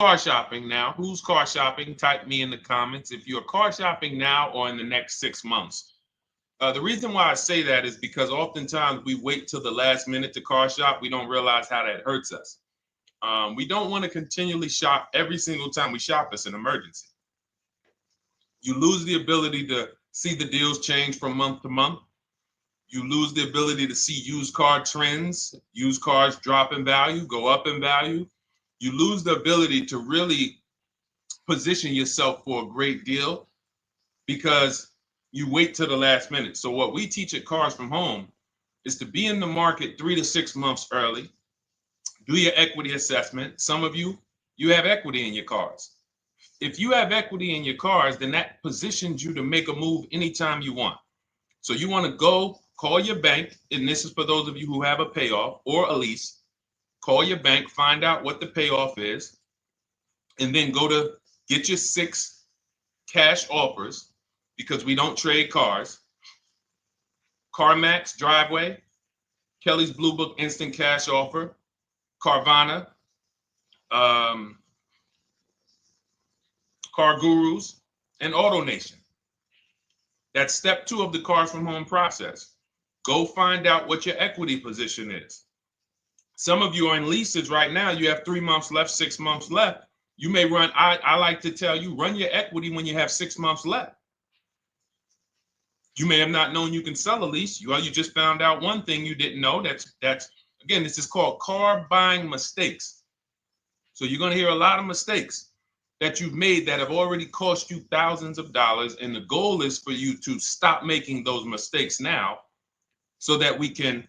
car shopping now? Who's car shopping? Type me in the comments if you're car shopping now or in the next 6 months. The reason why I say that is because oftentimes we wait till the last minute to car shop. We don't realize how that hurts us. We don't want to continually shop every single time we shop. It's an emergency. You lose the ability to see the deals change from month to month. You lose the ability to see used car trends, used cars drop in value, go up in value. You lose the ability to really position yourself for a great deal because you wait till the last minute. So what we teach at Cars from Home is to be in the market 3 to 6 months early. Do your equity assessment. Some of you have equity in your cars. If you have equity in your cars, then that positions you to make a move anytime you want. So you want to go call your bank, and this is for those of you who have a payoff or a lease. Call your bank, find out what the payoff is, and then go to get your 6 cash offers, because we don't trade cars. CarMax, Driveway, Kelly's Blue Book Instant Cash Offer, Carvana, Car Gurus, and AutoNation. That's step 2 of the Cars from Home process. Go find out what your equity position is. Some of you are in leases right now. You have 3 months left, 6 months left. You may run, I like to tell you, run your equity when you have 6 months left. You may have not known you can sell a lease. You just found out one thing you didn't know. That's again, this is called car buying mistakes. So you're going to hear a lot of mistakes that you've made that have already cost you thousands of dollars. And the goal is for you to stop making those mistakes now so that we can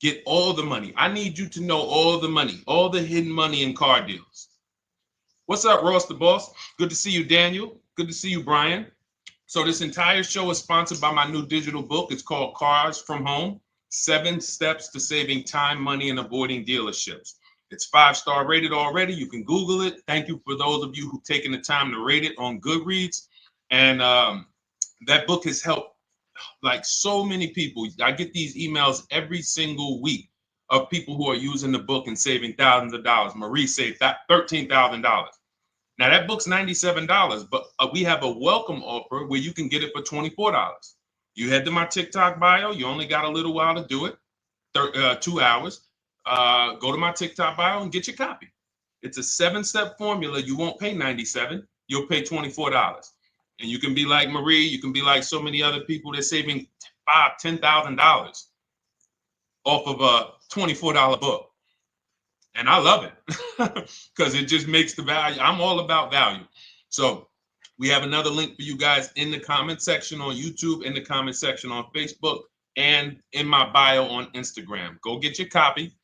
get all the money. I need you to know all the money, all the hidden money in car deals. What's up, Ross the Boss? Good to see you, Daniel. Good to see you, Brian. So this entire show is sponsored by my new digital book. It's called Cars from Home, 7 Steps to Saving Time, Money, and Avoiding Dealerships. It's 5-star rated already. You can Google it. Thank you for those of you who've taken the time to rate it on Goodreads. And that book has helped like so many people. I get these emails every single week of people who are using the book and saving thousands of dollars. Marie saved $13,000. Now that book's $97, but we have a welcome offer where you can get it for $24. You head to my TikTok bio. You only got a little while to do it, 2 hours. Go to my TikTok bio and get your copy. It's a 7-step formula. You won't pay $97. You'll pay $24. And you can be like Marie. You can be like so many other people. They're saving $5,000, $10,000 off of a $24 book. And I love it because it just makes the value. I'm all about value. So we have another link for you guys in the comment section on YouTube, in the comment section on Facebook, and in my bio on Instagram. Go get your copy.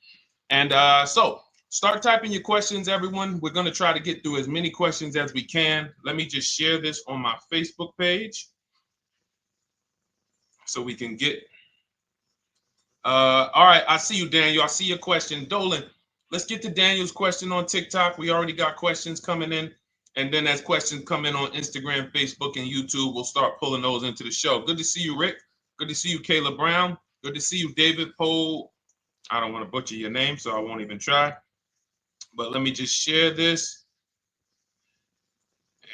And so start typing your questions, everyone. We're going to try to get through as many questions as we can. Let me just share this on my Facebook page so we can get. All right. I see you, Daniel. I see your question. Dolan, let's get to Daniel's question on TikTok. We already got questions coming in. And then as questions come in on Instagram, Facebook, and YouTube, we'll start pulling those into the show. Good to see you, Rick. Good to see you, Kayla Brown. Good to see you, David Poe. I don't want to butcher your name, so I won't even try. But let me just share this.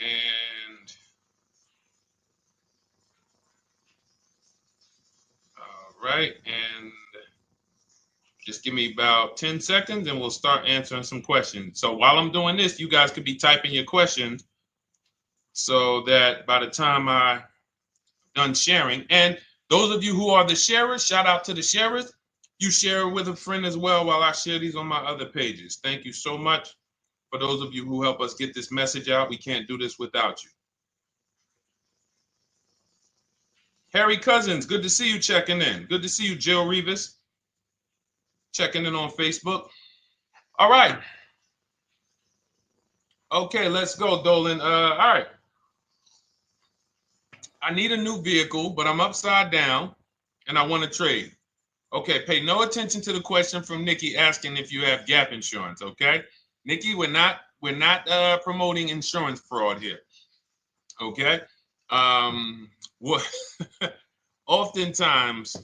And all right. And just give me about 10 seconds and we'll start answering some questions. So while I'm doing this, you guys could be typing your questions so that by the time I'm done sharing, and those of you who are the sharers, shout out to the sharers. You share it with a friend as well while I share these on my other pages. Thank you so much for those of you who help us get this message out. We can't do this without you. Harry Cousins, good to see you checking in. Good to see you, Jill Rivas, checking in on Facebook. All right. Okay, let's go, Dolan. All right. I need a new vehicle, but I'm upside down and I want to trade. Okay, pay no attention to the question from Nikki asking if you have gap insurance, okay? Nikki, we're not promoting insurance fraud here, okay? What oftentimes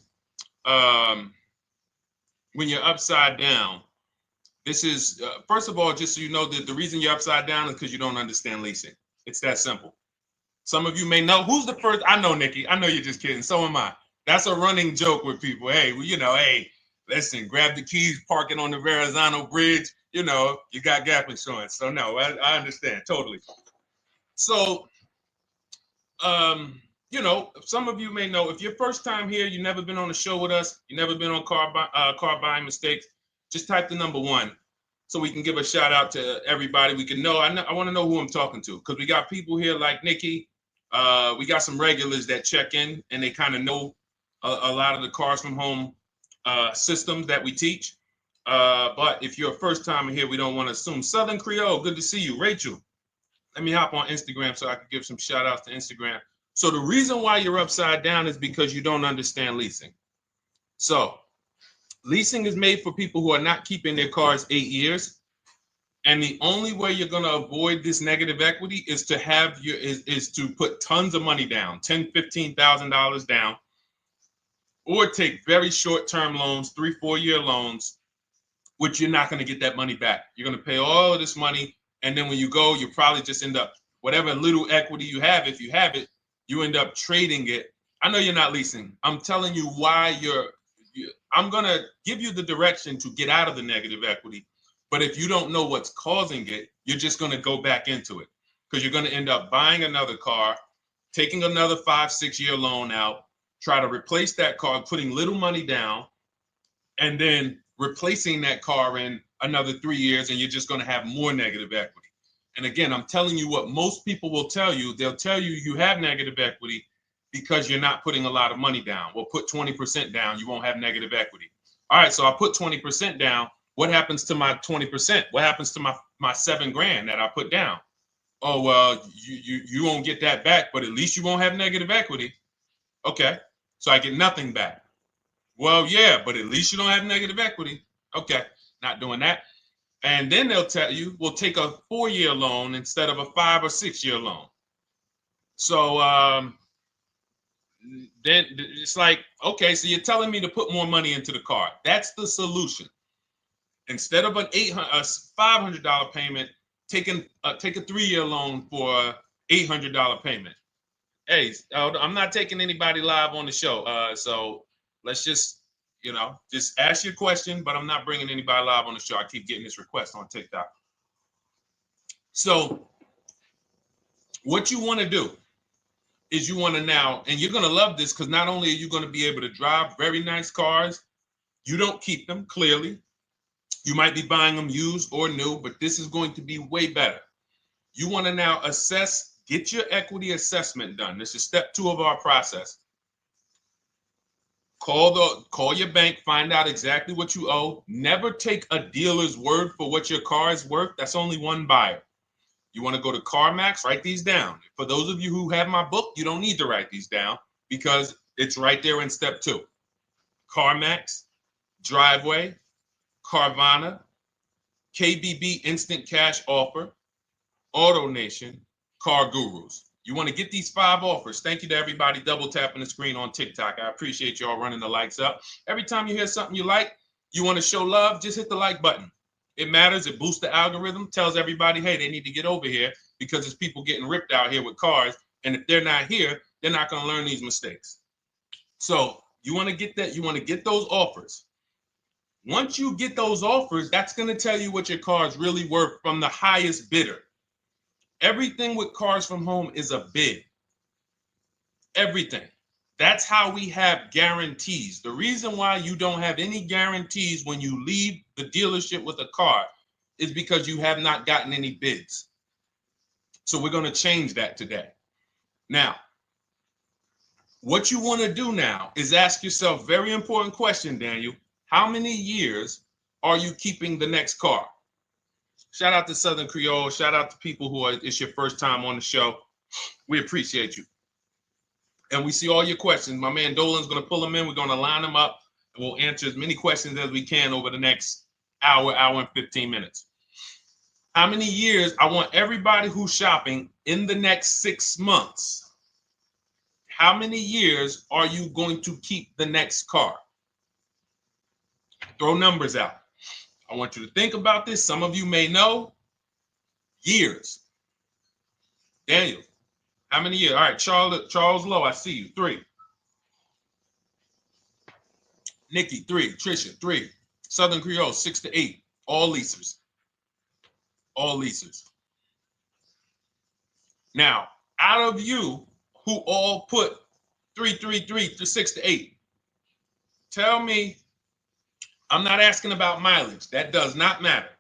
when you're upside down, This is, first of all, just so you know, that the reason you're upside down is because you don't understand leasing. It's that simple. Some of you may know who's the first. I know, Nikki. I know you're just kidding. So am I. That's a running joke with people. Hey, well, hey, listen, grab the keys, parking on the Verrazano Bridge. You got gap insurance. So no, I understand totally. So, some of you may know if you're first time here, you've never been on a show with us, you've never been on car buying mistakes. Just type the number 1. So we can give a shout out to everybody. We can know. I want to know who I'm talking to because we got people here like Nikki. We got some regulars that check in and they kind of know a lot of the cars from home systems that we teach. But if you're a first timer here, we don't want to assume. Southern Creole, good to see you. Rachel, let me hop on Instagram so I can give some shout outs to Instagram. So the reason why you're upside down is because you don't understand leasing. So leasing is made for people who are not keeping their cars 8 years. And the only way you're going to avoid this negative equity is to is to put tons of money down, $10,000, $15,000 down, or take very short-term loans, 3-4 year loans, which you're not going to get that money back. You're going to pay all of this money. And then when you go, you probably just end up, whatever little equity you have, if you have it, you end up trading it. I know you're not leasing. I'm telling you why I'm going to give you the direction to get out of the negative equity. But if you don't know what's causing it, you're just going to go back into it because you're going to end up buying another car, taking another 5-6 year loan out, try to replace that car, putting little money down, and then replacing that car in another 3 years, and you're just going to have more negative equity. And again, I'm telling you what most people will tell you. They'll tell you you have negative equity because you're not putting a lot of money down. Well, put 20% down, you won't have negative equity. All right, so I put 20% down. What happens to my 20%? What happens to my $7,000 that I put down? Oh, well, you won't get that back, but at least you won't have negative equity. Okay, so I get nothing back. Well, yeah, but at least you don't have negative equity. Okay, not doing that. And then they'll tell you, we'll take a 4-year loan instead of a 5 or 6 year loan. So then it's like, okay, so you're telling me to put more money into the car. That's the solution. Instead of a $500 payment, take a 3-year loan for a $800 payment. Hey, I'm not taking anybody live on the show. So let's just ask your question, but I'm not bringing anybody live on the show. I keep getting this request on TikTok. So what you want to do is you want to now, and you're going to love this because not only are you going to be able to drive very nice cars, you don't keep them clearly. You might be buying them used or new, but this is going to be way better. You want to now get your equity assessment done. This is step 2 of our process. Call your bank, find out exactly what you owe. Never take a dealer's word for what your car is worth. That's only one buyer. You want to go to CarMax, write these down. For those of you who have my book, you don't need to write these down because it's right there in step 2. CarMax, Driveway, Carvana, KBB Instant Cash Offer, AutoNation, Car Gurus. You want to get these 5 offers. Thank you to everybody double tapping the screen on TikTok. I appreciate y'all running the likes up. Every time you hear something you like, you want to show love, just hit the like button. It matters. It boosts the algorithm, tells everybody, hey, they need to get over here because there's people getting ripped out here with cars. And if they're not here, they're not going to learn these mistakes. So you want to get that. You want to get those offers. Once you get those offers, that's going to tell you what your car is really worth from the highest bidder. Everything with Cars from Home is a bid. Everything. That's how we have guarantees. The reason why you don't have any guarantees when you leave the dealership with a car is because you have not gotten any bids. So we're going to change that today. Now, what you want to do now is ask yourself, very important question, Daniel. How many years are you keeping the next car? Shout out to Southern Creole. Shout out to people it's your first time on the show. We appreciate you. And we see all your questions. My man Dolan's going to pull them in. We're going to line them up. And we'll answer as many questions as we can over the next hour and 15 minutes. How many years? I want everybody who's shopping in the next 6 months. How many years are you going to keep the next car? Throw numbers out. I want you to think about this. Some of you may know. Years. Daniel, how many years? All right, Charles Lowe, I see you. 3. Nikki, 3. Trisha, 3. Southern Creole, 6 to 8. All leasers. All leasers. Now, out of you who all put 3 to 6 to 8, tell me, I'm not asking about mileage. That does not matter.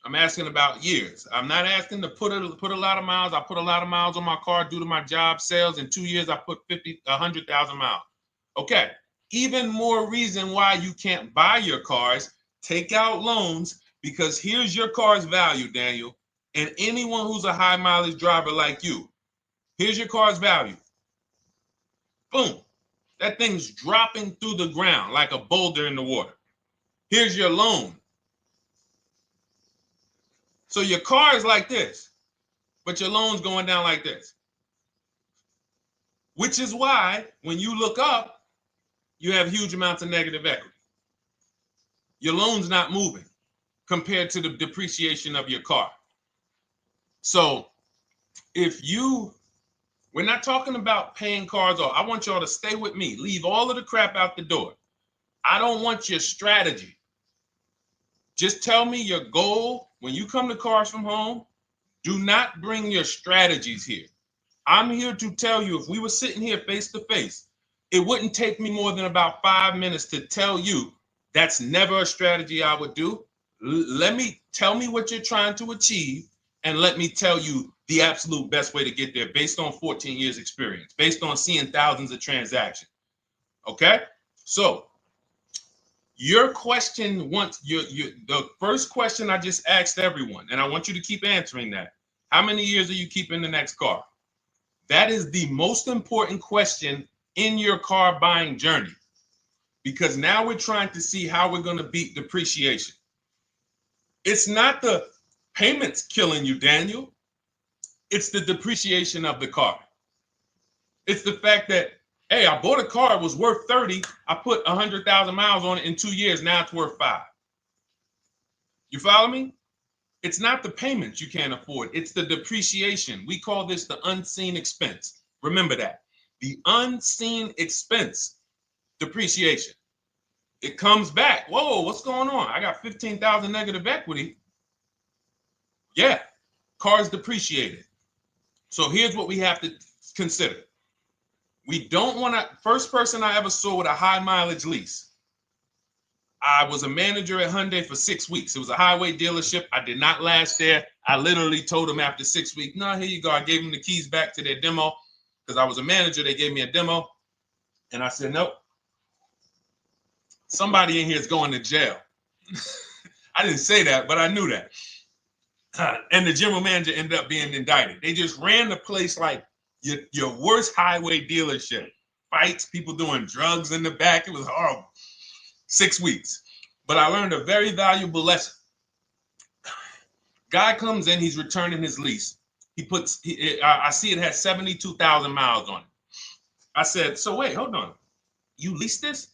I'm asking about years. I'm not asking to put a lot of miles. I put a lot of miles on my car due to my job sales. In 2 years, I put 100,000 miles. Okay. Even more reason why you can't buy your cars. Take out loans, because here's your car's value, Daniel. And anyone who's a high mileage driver like you, here's your car's value. Boom. That thing's dropping through the ground like a boulder in the water. Here's your loan. So your car is like this, but your loan's going down like this. Which is why when you look up, you have huge amounts of negative equity. Your loan's not moving compared to the depreciation of your car. So we're not talking about paying cars off. I want y'all to stay with me. Leave all of the crap out the door. I don't want your strategy. Just tell me your goal. When you come to Cars from Home, do not bring your strategies here. I'm here to tell you, if we were sitting here face to face, it wouldn't take me more than about 5 minutes to tell you that's never a strategy I would do. Tell me what you're trying to achieve, and let me tell you the absolute best way to get there based on 14 years experience, based on seeing thousands of transactions. Okay? So your question, the first question I just asked everyone, and I want you to keep answering that. How many years are you keeping the next car? That is the most important question in your car buying journey, because now we're trying to see how we're going to beat depreciation. It's not the payments killing you, Daniel. It's the depreciation of the car. It's the fact that, hey, I bought a car, it was worth 30. I put 100,000 miles on it in 2 years. Now it's worth 5. You follow me? It's not the payments you can't afford. It's the depreciation. We call this the unseen expense. Remember that. The unseen expense, depreciation. It comes back. Whoa, what's going on? I got 15,000 negative equity. Yeah, car's depreciated. So here's what we have to consider. We don't want to, first person I ever saw with a high mileage lease. I was a manager at Hyundai for 6 weeks. It was a highway dealership. I did not last there. I literally told them after 6 weeks, no, here you go. I gave them the keys back to their demo because I was a manager. They gave me a demo. And I said, nope. Somebody in here is going to jail. I didn't say that, but I knew that. And the general manager ended up being indicted. They just ran the place like your worst highway dealership. Fights, people doing drugs in the back. It was horrible. 6 weeks. But I learned a very valuable lesson. Guy comes in, he's returning his lease. I see it has 72,000 miles on it. I said, so wait, hold on. You leased this?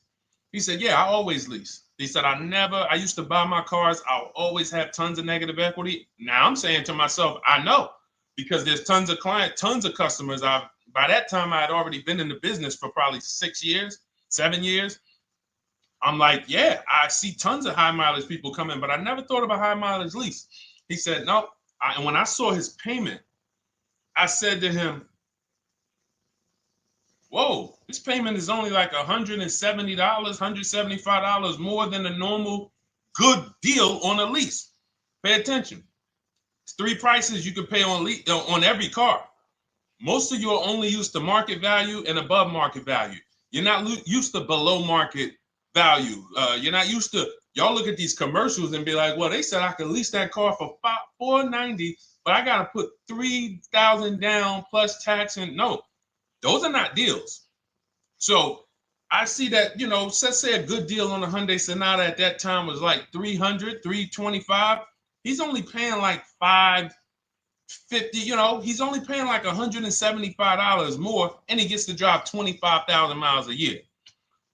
He said, yeah, I always lease. He said, I used to buy my cars. I'll always have tons of negative equity. Now I'm saying to myself, I know, because there's tons of clients, tons of customers. By that time, I had already been in the business for probably 6 years, 7 years. I'm like, yeah, I see tons of high mileage people coming, but I never thought of a high mileage lease. He said, no. And when I saw his payment, I said to him, whoa, this payment is only like $170, $175 more than a normal good deal on a lease. Pay attention. It's 3 prices you can pay on every car. Most of you are only used to market value and above market value. You're not used to below market value. You're not used to, y'all look at these commercials and be like, well, they said I could lease that car for $490, but I got to put $3,000 down plus tax. And no, those are not deals. So I see that, let's say a good deal on a Hyundai Sonata at that time was like $300, $325. He's only paying like $550, he's only paying like $175 more, and he gets to drive 25,000 miles a year.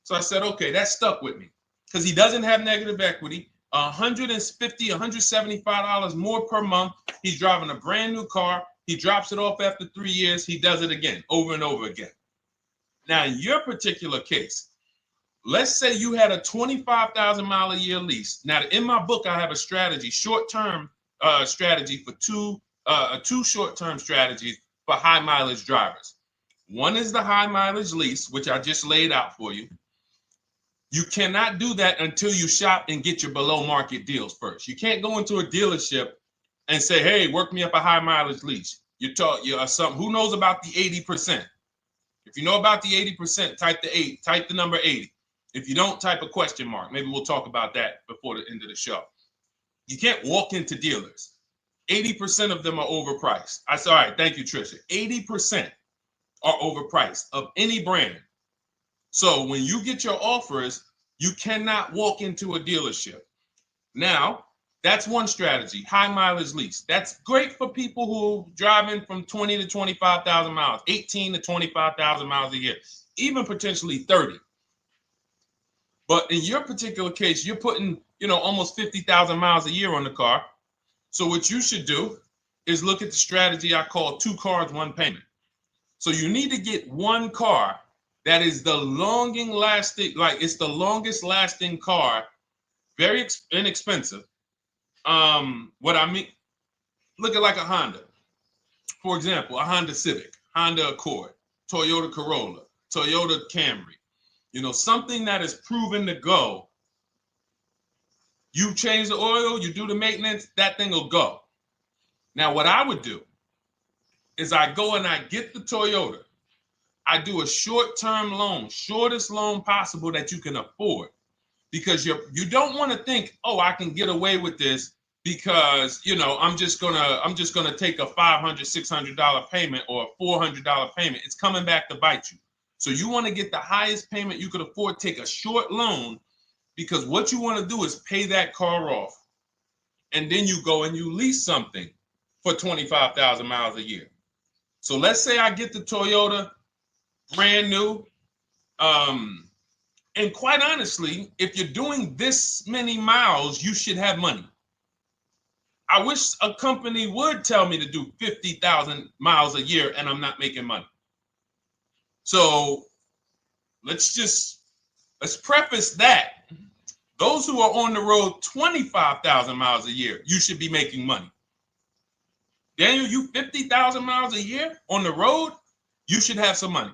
So I said, okay, that stuck with me because he doesn't have negative equity. $150, $175 more per month. He's driving a brand new car. He drops it off after 3 years. He does it again, over and over again. Now, in your particular case, let's say you had a 25,000 mile a year lease. Now, in my book, I have a strategy, short-term strategy for two short-term strategies for high mileage drivers. One is the high mileage lease, which I just laid out for you. You cannot do that until you shop and get your below market deals first. You can't go into a dealership and say, hey, work me up a high mileage lease. You something. Who knows about the 80%? If you know about the 80%, type the number 80. If you don't, type a question mark. Maybe we'll talk about that before the end of the show. You can't walk into dealers. 80% of them are overpriced. I said, all right, thank you, Trisha. 80% are overpriced of any brand. So when you get your offers, you cannot walk into a dealership. Now, that's one strategy, high mileage lease. That's great for people who are driving from 20 to 25,000 miles, 18 to 25,000 miles a year, even potentially 30. But in your particular case, you're putting, almost 50,000 miles a year on the car. So what you should do is look at the strategy I call 2 cars, 1 payment. So you need to get one car that is the longest lasting car, very inexpensive. What I mean, look at like a Honda. For example, a Honda Civic, Honda Accord, Toyota Corolla, Toyota Camry. Something that is proven to go. You change the oil, you do the maintenance, that thing will go. Now, what I would do is I go and I get the Toyota. I do a short-term loan, shortest loan possible that you can afford, because you don't want to think, oh, I can get away with this because I'm just gonna take a $500, $600 payment or a $400 payment. It's coming back to bite you. So you want to get the highest payment you could afford, take a short loan, because what you want to do is pay that car off, and then you go and you lease something for 25,000 miles a year. So let's say I get the Toyota brand new. And quite honestly, if you're doing this many miles, you should have money. I wish a company would tell me to do 50,000 miles a year and I'm not making money. So let's preface that. Those who are on the road 25,000 miles a year, you should be making money. Daniel, you 50,000 miles a year on the road, you should have some money.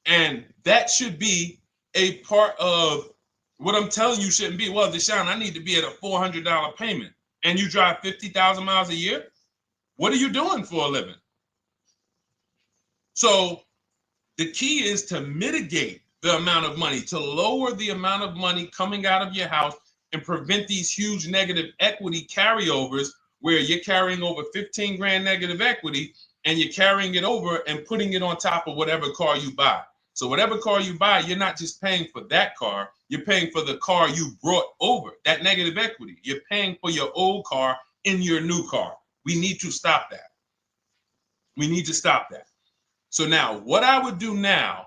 And that should be a part of what I'm telling you shouldn't be. Well, Deshone, I need to be at a $400 payment. And you drive 50,000 miles a year? What are you doing for a living? So the key is to mitigate the amount of money, to lower the amount of money coming out of your house and prevent these huge negative equity carryovers where you're carrying over 15 grand negative equity and you're carrying it over and putting it on top of whatever car you buy. So whatever car you buy, you're not just paying for that car, you're paying for the car you brought over, that negative equity. You're paying for your old car in your new car. We need to stop that. We need to stop that. So now what I would do now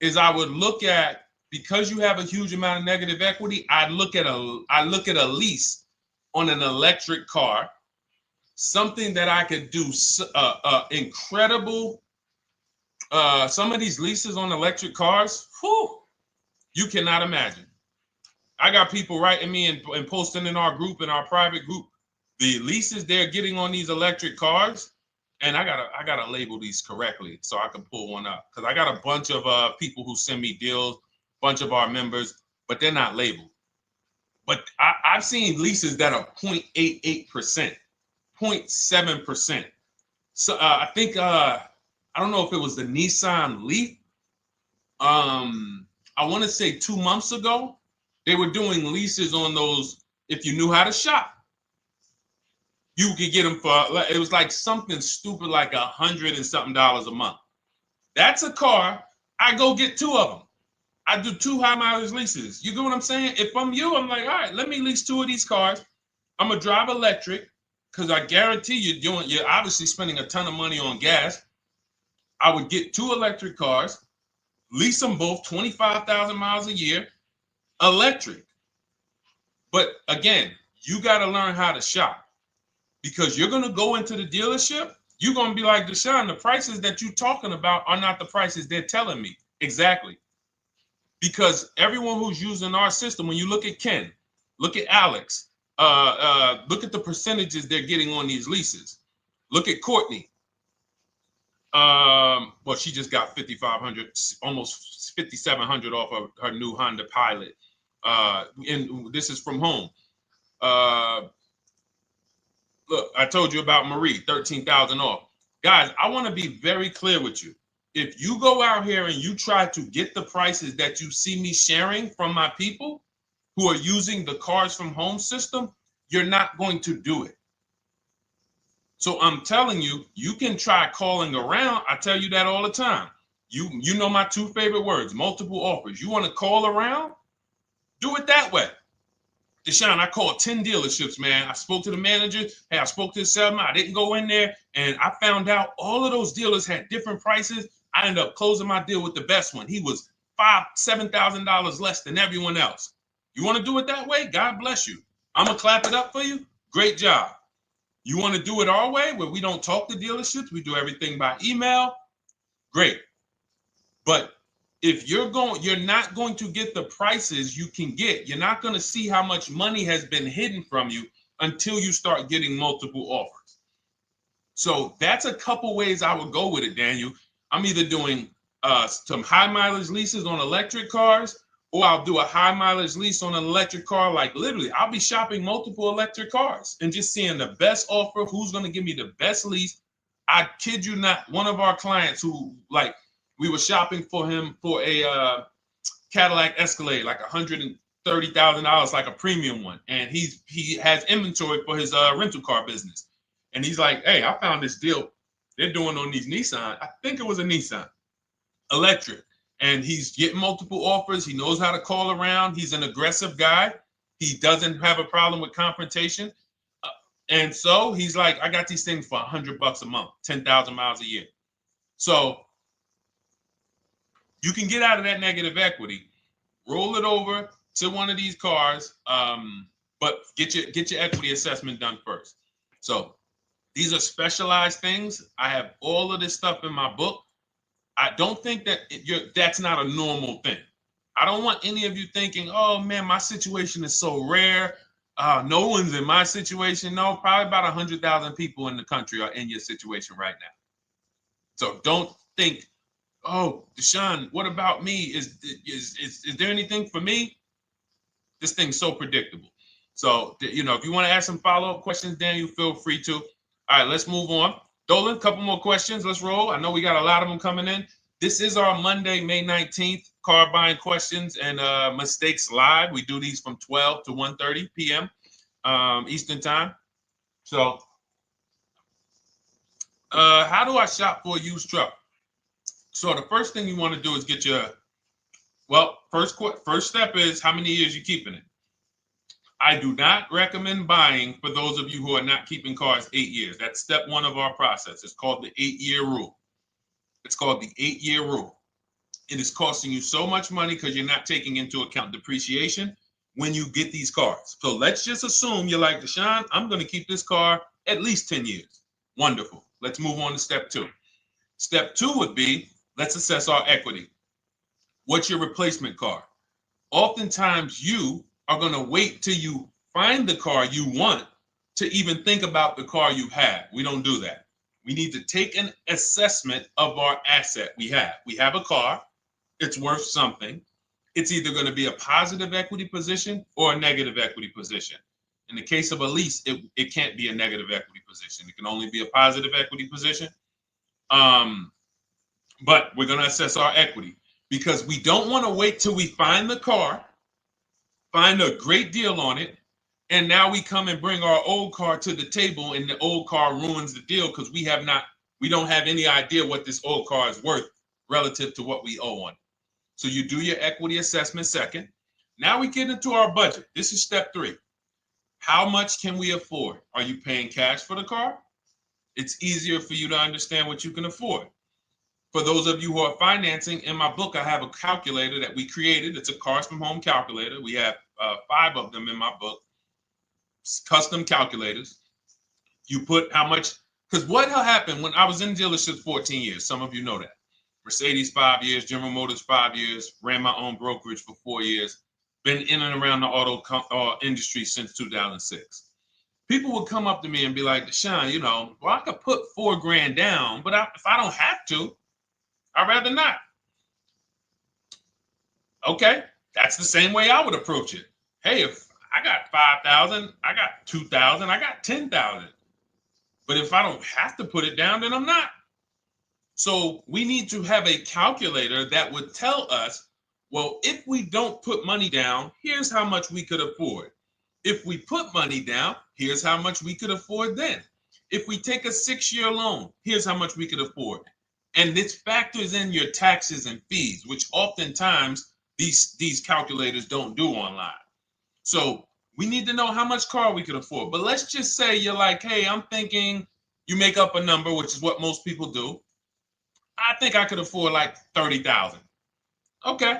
is I would look at, because you have a huge amount of negative equity, I look at a lease on an electric car, something that I could do incredible. Some of these leases on electric cars, you cannot imagine. I got people writing me and posting in our group, in our private group, the leases they're getting on these electric cars. And I gotta label these correctly so I can pull one up, because I got a bunch of people who send me deals, bunch of our members, but they're not labeled. But I've seen leases that are 0.88%, 0.7%. So I think I don't know if it was the Nissan Leaf. I want to say 2 months ago, they were doing leases on those. If you knew how to shop, you could get them for, it was like something stupid like $100 and something a month. That's a car. I go get 2 of them. I do 2 high mileage leases. You get what I'm saying? If I'm you, I'm like, all right, let me lease 2 of these cars. I'm gonna drive electric, because I guarantee you're obviously spending a ton of money on gas. I would get 2 electric cars, lease them both 25,000 miles a year, electric. But again, you got to learn how to shop, because you're going to go into the dealership. You're going to be like, Deshone, the prices that you're talking about are not the prices they're telling me. Exactly. Because everyone who's using our system, when you look at Ken, look at Alex, look at the percentages they're getting on these leases. Look at Courtney. Well, she just got 5,500, almost 5,700 off of her new Honda Pilot. And this is from home. Look, I told you about Marie, 13,000 off. Guys, I want to be very clear with you. If you go out here and you try to get the prices that you see me sharing from my people who are using the Cars from Home system, you're not going to do it. So I'm telling you, you can try calling around. I tell you that all the time. You know my two favorite words, multiple offers. You want to call around? Do it that way. Deshone, I called 10 dealerships, man. I spoke to the manager. Hey, I spoke to the salesman. I didn't go in there, and I found out all of those dealers had different prices. I ended up closing my deal with the best one. He was $7,000 less than everyone else. You want to do it that way? God bless you. I'm going to clap it up for you. Great job. You want to do it our way, where we don't talk to dealerships? We do everything by email? Great. But if you're not going to get the prices you can get. You're not going to see how much money has been hidden from you until you start getting multiple offers. So that's a couple ways I would go with it, Daniel. I'm either doing some high mileage leases on electric cars, or I'll do a high mileage lease on an electric car. Like literally, I'll be shopping multiple electric cars and just seeing the best offer, who's going to give me the best lease. I kid you not, one of our clients who, like, we were shopping for him for a Cadillac Escalade, like $130,000, like a premium one. And he has inventory for his rental car business. And he's like, hey, I found this deal they're doing on these Nissan. I think it was a Nissan electric. And he's getting multiple offers. He knows how to call around. He's an aggressive guy. He doesn't have a problem with confrontation. And so he's like, I got these things for $100 a month, 10,000 miles a year. So you can get out of that negative equity, roll it over to one of these cars, but get your equity assessment done first. So these are specialized things. I have all of this stuff in my book. I don't think that that's not a normal thing. I don't want any of you thinking, oh man, my situation is so rare. No one's in my situation. No, probably about 100,000 people in the country are in your situation right now. So don't think, oh, Deshone, what about me? Is there anything for me? This thing's so predictable. So, if you want to ask some follow-up questions, Daniel, feel free to. All right, let's move on. Dolan, a couple more questions. Let's roll. I know we got a lot of them coming in. This is our Monday, May 19th, car buying questions and mistakes live. We do these from 12 to 1:30 p.m. Eastern time. So, how do I shop for a used truck? So the first thing you want to do is get your, first step is how many years you keeping it. I do not recommend buying for those of you who are not keeping cars 8 years. That's step one of our process. It's called the 8-year rule. It's called the 8-year rule. It is costing you so much money because you're not taking into account depreciation when you get these cars. So let's just assume you're like, Deshone, I'm going to keep this car at least 10 years. Wonderful. Let's move on to step two. Step two would be, let's assess our equity. What's your replacement car? Oftentimes you are going to wait till you find the car you want to even think about the car you have. We don't do that. We need to take an assessment of our asset we have. We have a car. It's worth something. It's either going to be a positive equity position or a negative equity position. In the case of a lease, it can't be a negative equity position. It can only be a positive equity position. But we're going to assess our equity because we don't want to wait till we find the car, find a great deal on it, and now we come and bring our old car to the table and the old car ruins the deal because we don't have any idea what this old car is worth relative to what we owe on it. So you do your equity assessment second. Now we get into our budget. This is step three. How much can we afford? Are you paying cash for the car? It's easier for you to understand what you can afford. For those of you who are financing, in my book, I have a calculator that we created. It's a Cars from Home calculator. We have 5 of them in my book, custom calculators. You put how much, because what happened when I was in dealerships 14 years, some of you know that. Mercedes 5 years, General Motors 5 years, ran my own brokerage for 4 years, been in and around the auto industry since 2006. People would come up to me and be like, Deshone, well, I could put $4,000 down, but if I don't have to, I'd rather not. Okay, that's the same way I would approach it. Hey, if I got 5,000, I got 2,000, I got 10,000. But if I don't have to put it down, then I'm not. So we need to have a calculator that would tell us, well, if we don't put money down, here's how much we could afford. If we put money down, here's how much we could afford then. If we take a 6-year loan, here's how much we could afford. And this factors in your taxes and fees, which oftentimes these calculators don't do online. So we need to know how much car we could afford. But let's just say you're like, hey, I'm thinking, you make up a number, which is what most people do. I think I could afford like 30,000. Okay.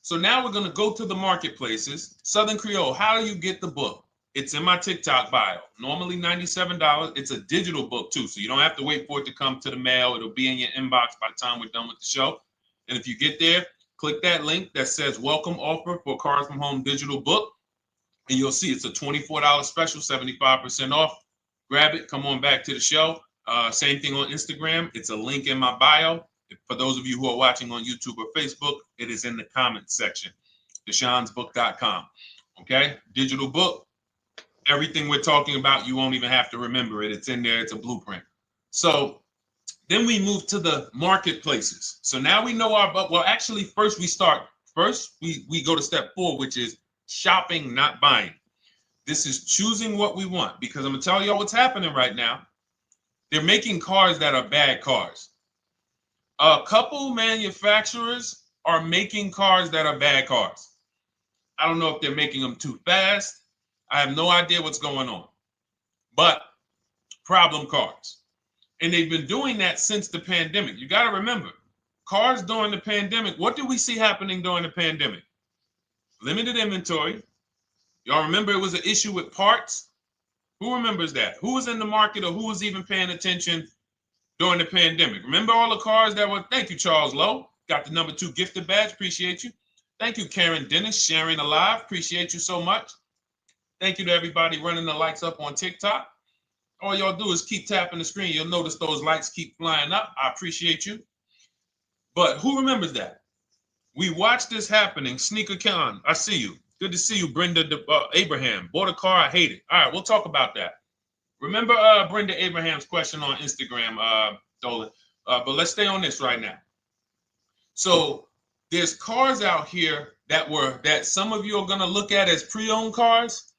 So now we're going to go to the marketplaces. Southern Creole, how do you get the book? It's in my TikTok bio. Normally $97. It's a digital book too, so you don't have to wait for it to come to the mail. It'll be in your inbox by the time we're done with the show. And if you get there, click that link that says welcome offer for Cars from Home digital book. And you'll see it's a $24 special, 75% off. Grab it. Come on back to the show. Same thing on Instagram. It's a link in my bio. For those of you who are watching on YouTube or Facebook, it is in the comments section, deshonesbook.com. Okay, digital book. Everything we're talking about, you won't even have to remember it. It's in there. It's a blueprint. So then we move to the marketplaces. So now we know well, actually, first we go to step 4, which is shopping, not buying. This is choosing what we want, because I'm going to tell y'all what's happening right now. They're making cars that are bad cars. A couple manufacturers are making cars that are bad cars. I don't know if they're making them too fast. I have no idea what's going on. But problem cars. And they've been doing that since the pandemic. You got to remember, cars during the pandemic, what did we see happening during the pandemic? Limited inventory. Y'all remember it was an issue with parts? Who remembers that? Who was in the market, or who was even paying attention during the pandemic? Remember all the cars that were, thank you, Charles Lowe. Got the number 2 gifted badge. Appreciate you. Thank you, Karen Dennis, sharing alive. Appreciate you so much. Thank you to everybody running the likes up on TikTok. All y'all do is keep tapping the screen. You'll notice those likes keep flying up. I appreciate you. But who remembers that? We watched this happening. Sneaker Con, I see you. Good to see you, Brenda Abraham. Bought a car, I hate it. All right, we'll talk about that. Remember Brenda Abraham's question on Instagram, Dolan. But let's stay on this right now. So there's cars out here that some of you are going to look at as pre-owned cars.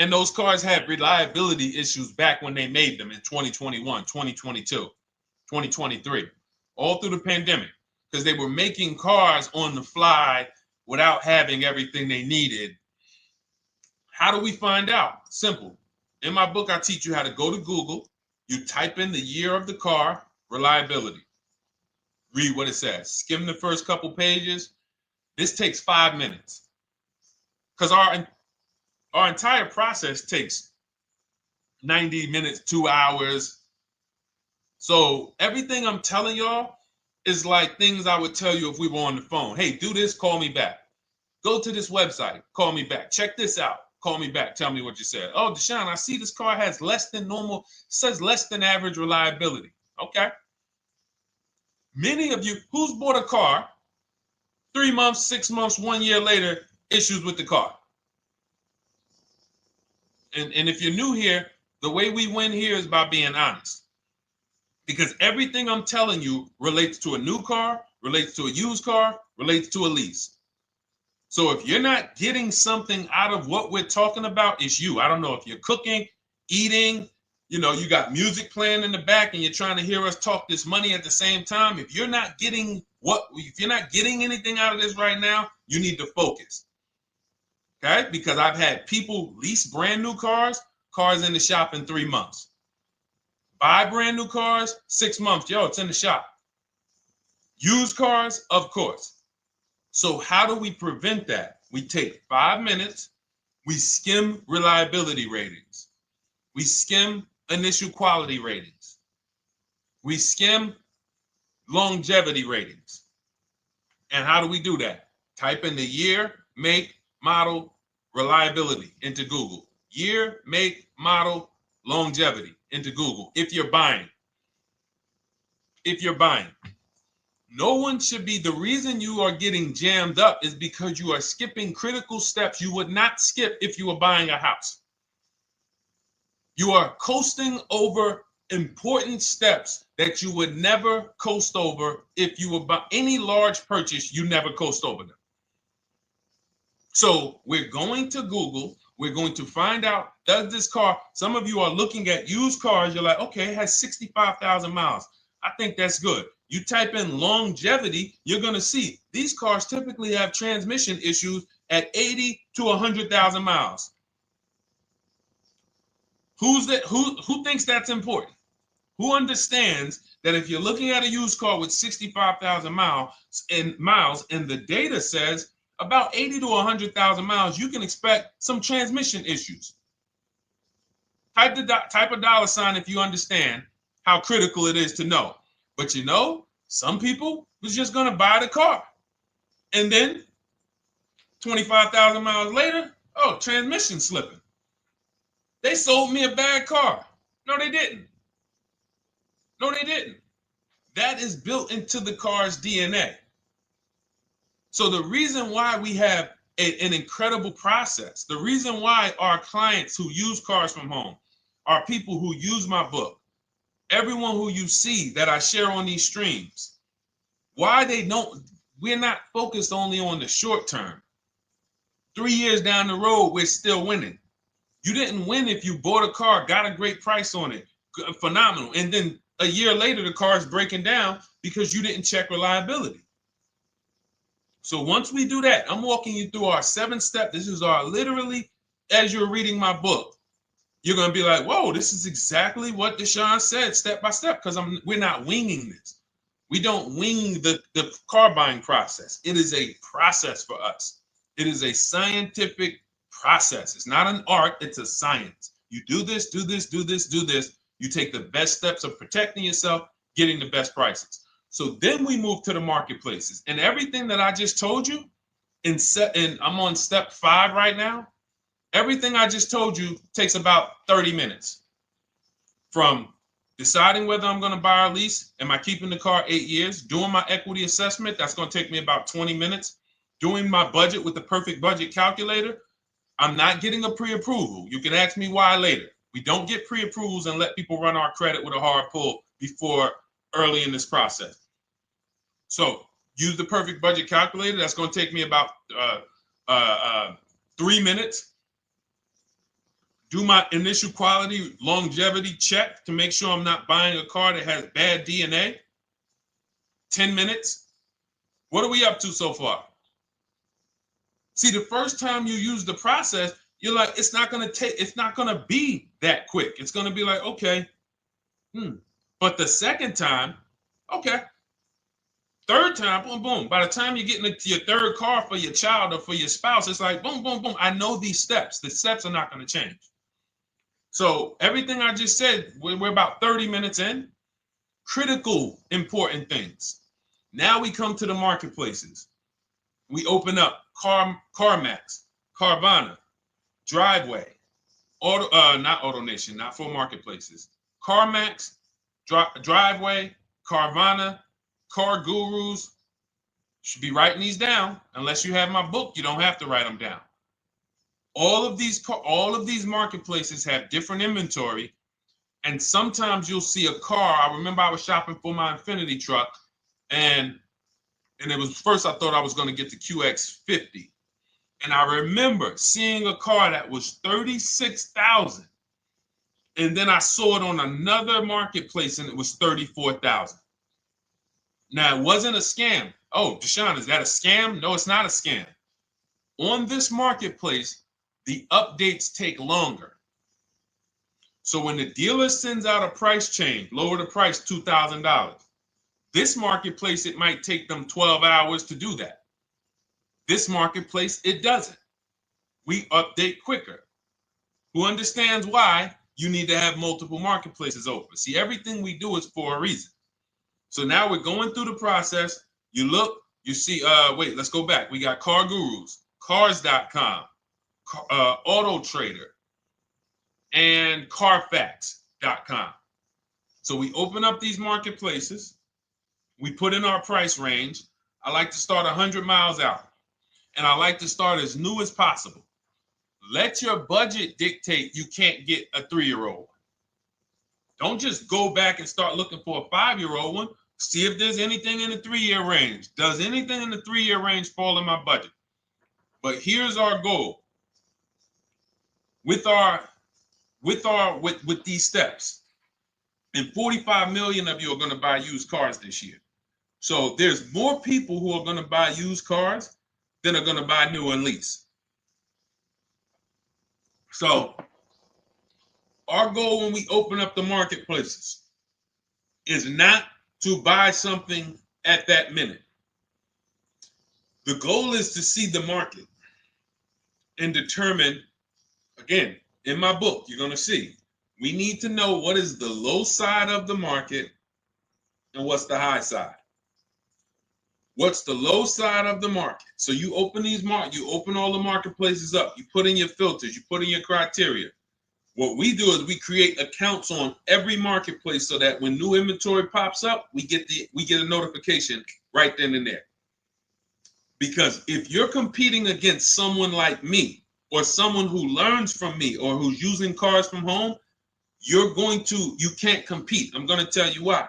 And those cars had reliability issues back when they made them in 2021, 2022, 2023, all through the pandemic, because they were making cars on the fly without having everything they needed. How do we find out? Simple. In my book, I teach you how to go to Google. You type in the year of the car, reliability. Read what it says. Skim the first couple pages. This takes 5 minutes, because our entire process takes 90 minutes, 2 hours. So everything I'm telling y'all is like things I would tell you if we were on the phone. Hey, do this, call me back. Go to this website, call me back. Check this out, call me back. Tell me what you said. Oh, Deshone, I see this car has less than normal, says less than average reliability. Okay. Many of you, who's bought a car 3 months, 6 months, 1 year later, issues with the car? And if you're new here, the way we win here is by being honest. Because everything I'm telling you relates to a new car, relates to a used car, relates to a lease. So if you're not getting something out of what we're talking about, it's you. I don't know if you're cooking, eating, you got music playing in the back and you're trying to hear us talk this money at the same time. If you're not getting anything out of this right now, you need to focus. Okay, because I've had people lease brand new cars in the shop in 3 months. Buy brand new cars, 6 months. Yo, it's in the shop. Used cars, of course. So how do we prevent that? We take 5 minutes We skim reliability ratings. We skim initial quality ratings. We skim longevity ratings. And how do we do that? Type in the year, make, model, reliability into Google. Year, make, model, longevity into Google. If you're buying. No one should be, the reason you are getting jammed up is because you are skipping critical steps you would not skip if you were buying a house. You are coasting over important steps that you would never coast over if you were buying any large purchase. You never coast over them. So we're going to Google. We're going to find out, does this car, some of you are looking at used cars. You're like, okay, it has 65,000 miles. I think that's good. You type in longevity, you're going to see these cars typically have transmission issues at 80 to 100,000 miles. Who thinks that's important? Who understands that if you're looking at a used car with 65,000 miles and the data says about 80 to 100,000 miles, you can expect some transmission issues. Type a dollar sign if you understand how critical it is to know. But you know, some people was just going to buy the car. And then 25,000 miles later, oh, transmission slipping. They sold me a bad car. No, they didn't. That is built into the car's DNA. So the reason why we have an incredible process, the reason why our clients who use cars from home are people who use my book, everyone who you see that I share on these streams, we're not focused only on the short term. 3 years down the road, we're still winning. You didn't win if you bought a car, got a great price on it, phenomenal. And then a year later, the car is breaking down because you didn't check reliability. So once we do that, I'm walking you through our 7-step. This is our literally, as you're reading my book, you're going to be like, whoa, this is exactly what Deshone said, step by step, because we're not winging this. We don't wing the car buying process. It is a process for us. It is a scientific process. It's not an art, it's a science. You do this, do this, do this, do this. You take the best steps of protecting yourself, getting the best prices. So then we move to the marketplaces. And everything that I just told you, and I'm on step 5 right now, everything I just told you takes about 30 minutes. From deciding whether I'm going to buy or lease, am I keeping the car 8 years, doing my equity assessment, that's going to take me about 20 minutes, doing my budget with the perfect budget calculator. I'm not getting a pre-approval. You can ask me why later. We don't get pre-approvals and let people run our credit with a hard pull before early in this process. So use the perfect budget calculator. That's going to take me about 3 minutes. Do my initial quality longevity check to make sure I'm not buying a car that has bad DNA. 10 minutes. What are we up to so far? See, the first time you use the process, you're like, it's not going to be that quick. It's going to be like, okay. But the second time, okay. Third time, boom, boom. By the time you're getting into your third car for your child or for your spouse, it's like, boom, boom, boom. I know these steps. The steps are not going to change. So everything I just said, we're about 30 minutes in. Critical, important things. Now we come to the marketplaces. We open up CarMax, Carvana, Driveway, not AutoNation, not for marketplaces. CarMax, Driveway, Carvana, Car Gurus. Should be writing these down. Unless you have my book, you don't have to write them down. All of these marketplaces have different inventory, and sometimes you'll see a car. I remember I was shopping for my Infinity truck, and it was first I thought I was going to get the QX50, and I remember seeing a car that was $36,000, and then I saw it on another marketplace, and it was $34,000. Now it wasn't a scam. Oh, Deshone, is that a scam? No, it's not a scam. On this marketplace, the updates take longer. So when the dealer sends out a price change, lower the price $2,000. This marketplace, it might take them 12 hours to do that. This marketplace, it doesn't. we update quicker. Who understands why you need to have multiple marketplaces open? See, everything we do is for a reason. So now we're going through the process. You look, you see, wait, let's go back. We got Car Gurus, Cars.com, Auto Trader, and Carfax.com. So we open up these marketplaces. We put in our price range. I like to start 100 miles out, and I like to start as new as possible. Let your budget dictate you can't get a 3-year-old. Don't just go back and start looking for a 5-year-old one. See if there's anything in the 3-year range. Does anything in the 3-year range fall in my budget? But here's our goal. With these steps, and 45 million of you are going to buy used cars this year. So there's more people who are going to buy used cars than are going to buy new and lease. So our goal when we open up the marketplaces is not to buy something at that minute. The goal is to see the market and determine, again, in my book, you're going to see, we need to know what is the low side of the market and what's the high side. What's the low side of the market? So you open you open all the marketplaces up. You put in your filters. You put in your criteria. What we do is we create accounts on every marketplace so that when new inventory pops up, we get a notification right then and there. Because if you're competing against someone like me or someone who learns from me or who's using cars from home, you can't compete. I'm going to tell you why.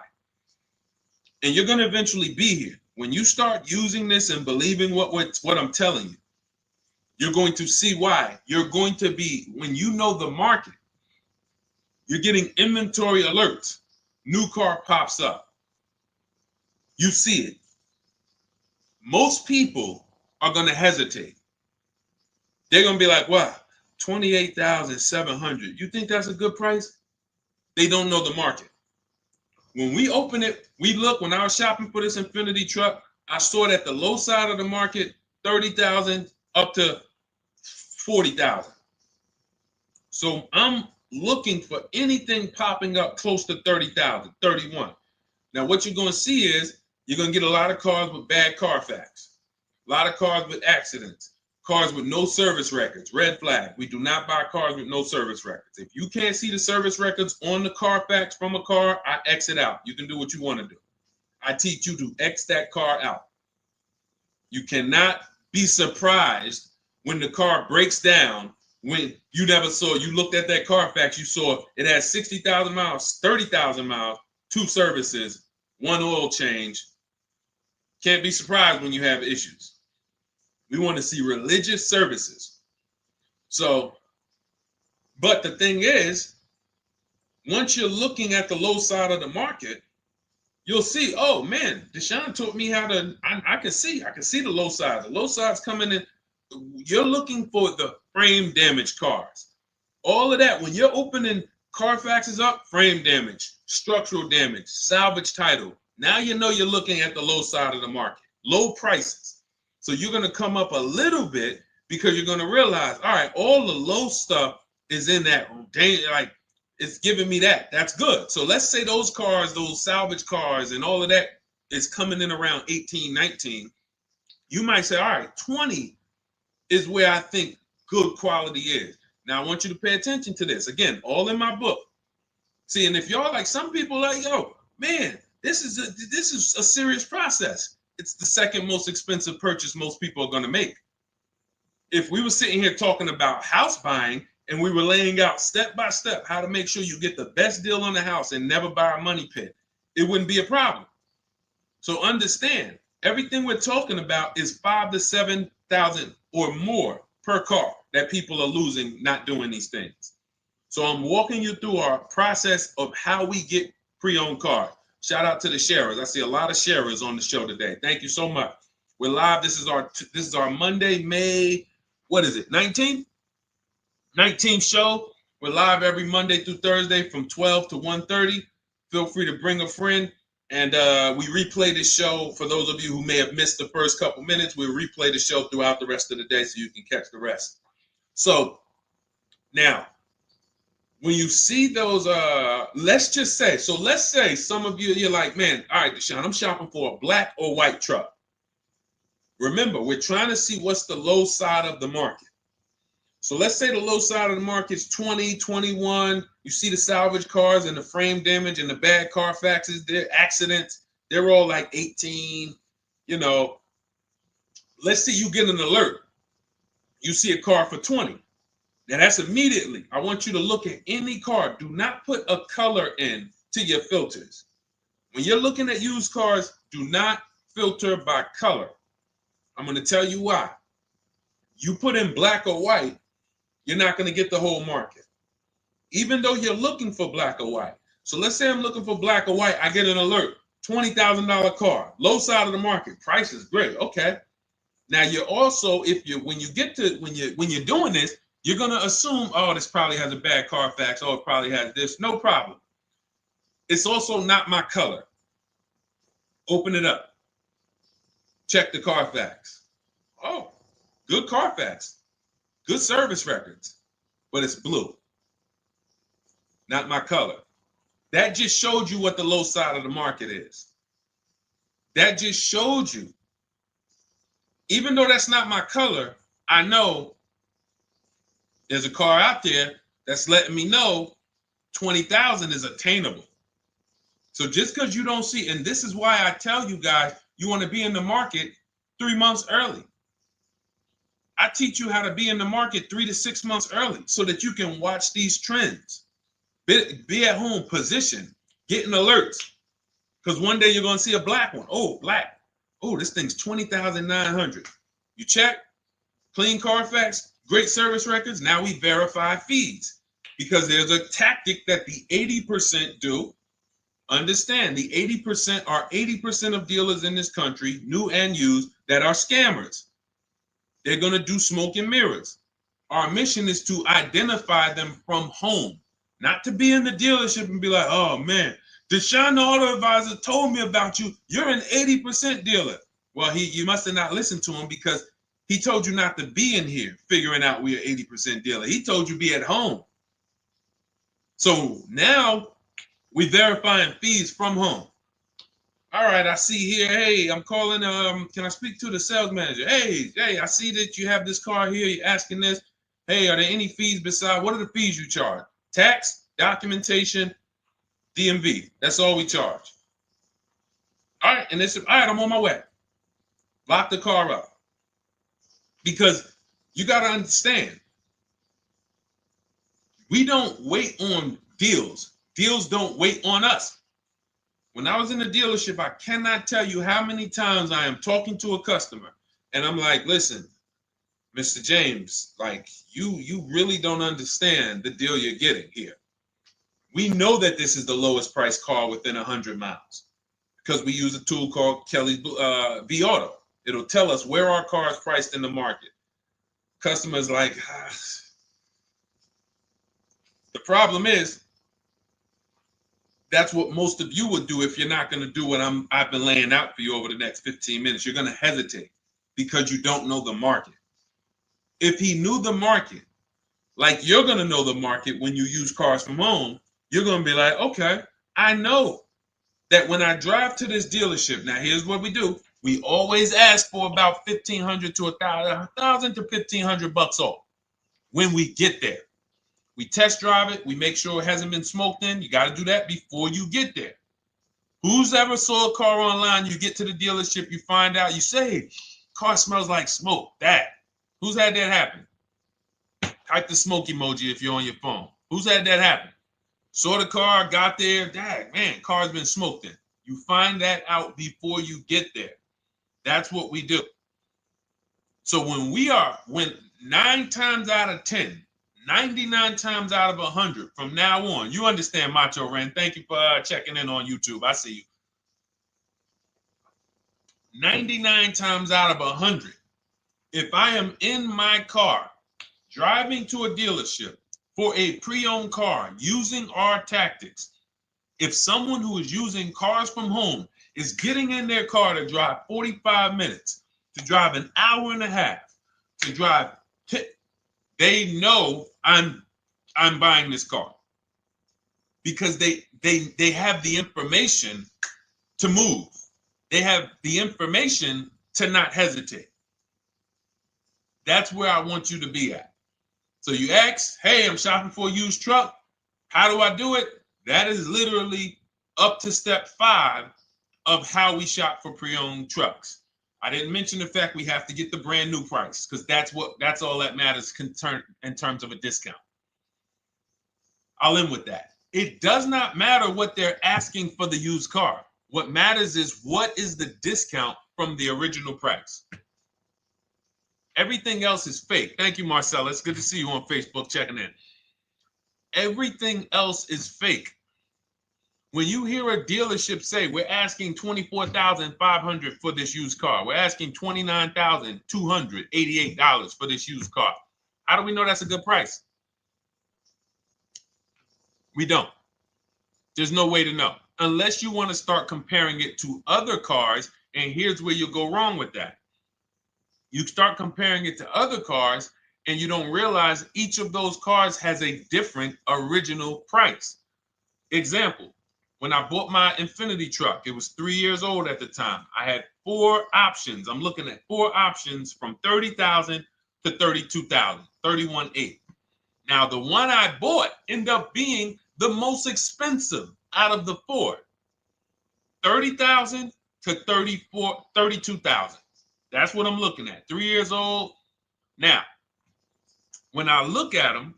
And you're going to eventually be here. When you start using this and believing what I'm telling you, you're going to see why. You're going to be, when you know the market, you're getting inventory alerts. New car pops up. You see it. Most people are going to hesitate. They're going to be like, wow, $28,700. You think that's a good price? They don't know the market. When we open it, we look, when I was shopping for this Infiniti truck, I saw it at the low side of the market, $30,000 up to $40,000. So I'm looking for anything popping up close to $30,000, $31,000. Now what you're going to see is you're going to get a lot of cars with bad Carfax, a lot of cars with accidents, cars with no service records, red flag. We do not buy cars with no service records. If you can't see the service records on the Carfax from a car, I exit out. You can do what you want to do. I teach you to X that car out. You cannot be surprised when the car breaks down when you looked at that Carfax, you saw it has 60,000 miles, 30,000 miles, 2 services, 1 oil change. Can't be surprised when you have issues. We want to see religious services. So, but the thing is, once you're looking at the low side of the market, you'll see, oh man, Deshone taught me how to, I can see the low side. The low side's coming in. You're looking for the frame damage cars. All of that, when you're opening Carfaxes up, frame damage, structural damage, salvage title. Now you know you're looking at the low side of the market, low prices. So you're going to come up a little bit because you're going to realize, all right, all the low stuff is in that, like, it's giving me that. That's good. So let's say those cars, those salvage cars and all of that is coming in around 18, 19. You might say, all right, 20 is where I think good quality is. Now I want you to pay attention to this. Again, all in my book. See, and if y'all like, some people like, yo, man, this is a serious process. It's the second most expensive purchase most people are going to make. If we were sitting here talking about house buying and we were laying out step by step how to make sure you get the best deal on the house and never buy a money pit, it wouldn't be a problem. So understand, everything we're talking about is 5,000 to 7,000 or more per car that people are losing not doing these things. So I'm walking you through our process of how we get pre-owned cars. Shout out to the sharers. I see a lot of sharers on the show today. Thank you so much. We're live. This is our Monday, May, what is it, 19th? 19th show. We're live every Monday through Thursday from 12 to 1:30. Feel free to bring a friend. And we replay this show. For those of you who may have missed the first couple minutes, we'll replay the show throughout the rest of the day so you can catch the rest. So now, when you see those, let's say some of you, you're like, man, all right, Deshone, I'm shopping for a black or white truck. Remember, we're trying to see what's the low side of the market. So let's say the low side of the market is 20, 21. You see the salvage cars and the frame damage and the bad Carfaxes, their accidents, they're all like 18. You know, let's say you get an alert. You see a car for 20. Now that's immediately. I want you to look at any car. Do not put a color in to your filters. When you're looking at used cars, do not filter by color. I'm going to tell you why. You put in black or white, you're not going to get the whole market, even though you're looking for black or white. So let's say I'm looking for black or white. I get an alert, $20,000 car, low side of the market. Price is great. Okay. Now you're also, when you're doing this, you're going to assume, oh, this probably has a bad Carfax. Oh, it probably has this. No problem. It's also not my color. Open it up. Check the Carfax. Oh, good Carfax. Good service records. But it's blue. Not my color. That just showed you what the low side of the market is. That just showed you. Even though that's not my color, I know there's a car out there that's letting me know 20,000 is attainable. So just because you don't see, and this is why I tell you guys, you want to be in the market 3 months early. I teach you how to be in the market 3 to 6 months early so that you can watch these trends. Be at home, position, getting alerts. Because one day you're going to see a black one. Oh, black. Oh, this thing's 20,900. You check, clean Carfax, great service records. Now we verify fees because there's a tactic that the 80% do. Understand, the 80% are 80% of dealers in this country, new and used, that are scammers. They're going to do smoke and mirrors. Our mission is to identify them from home, not to be in the dealership and be like, oh man, Deshone the Auto Advisor told me about you. You're an 80% dealer. Well, you must have not listened to him because he told you not to be in here figuring out we're 80% dealer. He told you be at home. So now we verifying fees from home. All right, I see here, hey, I'm calling, can I speak to the sales manager? Hey, I see that you have this car here, you're asking this. Hey, are there any fees besides, what are the fees you charge? Tax, documentation, DMV, that's all we charge. All right, and all right, I'm on my way. Lock the car up. Because you got to understand, we don't wait on deals. Deals don't wait on us. When I was in the dealership, I cannot tell you how many times I am talking to a customer and I'm like, listen, Mr. James, like you really don't understand the deal you're getting here. We know that this is the lowest price car within 100 miles because we use a tool called Kelly's V Auto. It'll tell us where our car is priced in the market. Customers like, the problem is, that's what most of you would do if you're not going to do what I've been laying out for you over the next 15 minutes. You're going to hesitate because you don't know the market. If he knew the market, like you're going to know the market when you use cars from home, you're going to be like, okay, I know that when I drive to this dealership, now here's what we do. We always ask for about $1,500 to $1,000 to $1,500 off when we get there. We test drive it. We make sure it hasn't been smoked in. You got to do that before you get there. Who's ever saw a car online? You get to the dealership, you find out, you say, car smells like smoke. That. Who's had that happen? Type the smoke emoji if you're on your phone. Who's had that happen? Saw the car, got there. Dang, man, car's been smoked in. You find that out before you get there. That's what we do. So when 9 times out of 10, 99 times out of 100 from now on, you understand, Macho Ren. Thank you for checking in on YouTube. I see you. 99 times out of 100, if I am in my car driving to a dealership for a pre-owned car using our tactics, if someone who is using cars from home is getting in their car to drive 45 minutes, to drive an hour and a half, to drive they know I'm buying this car because they have the information to move. They have the information to not hesitate. That's where I want you to be at. So you ask, hey, I'm shopping for a used truck. How do I do it? That is literally up to step 5 of how we shop for pre-owned trucks. I didn't mention the fact we have to get the brand new price because that's all that matters in terms of a discount. I'll end with that. It does not matter what they're asking for the used car. What matters is what is the discount from the original price. Everything else is fake. Thank you, Marcella. It's good to see you on Facebook checking in. Everything else is fake. When you hear a dealership say, we're asking $24,500 for this used car, we're asking $29,288 for this used car, how do we know that's a good price? We don't. There's no way to know unless you want to start comparing it to other cars. And here's where you'll go wrong with that. You start comparing it to other cars and you don't realize each of those cars has a different original price. Example, when I bought my Infiniti truck, it was 3 years old at the time. I had 4 options. I'm looking at 4 options from $30,000 to $32,000, $31,800. Now, the one I bought ended up being the most expensive out of the 4. $30,000 to $32,000. That's what I'm looking at. 3 years old. Now, when I look at them,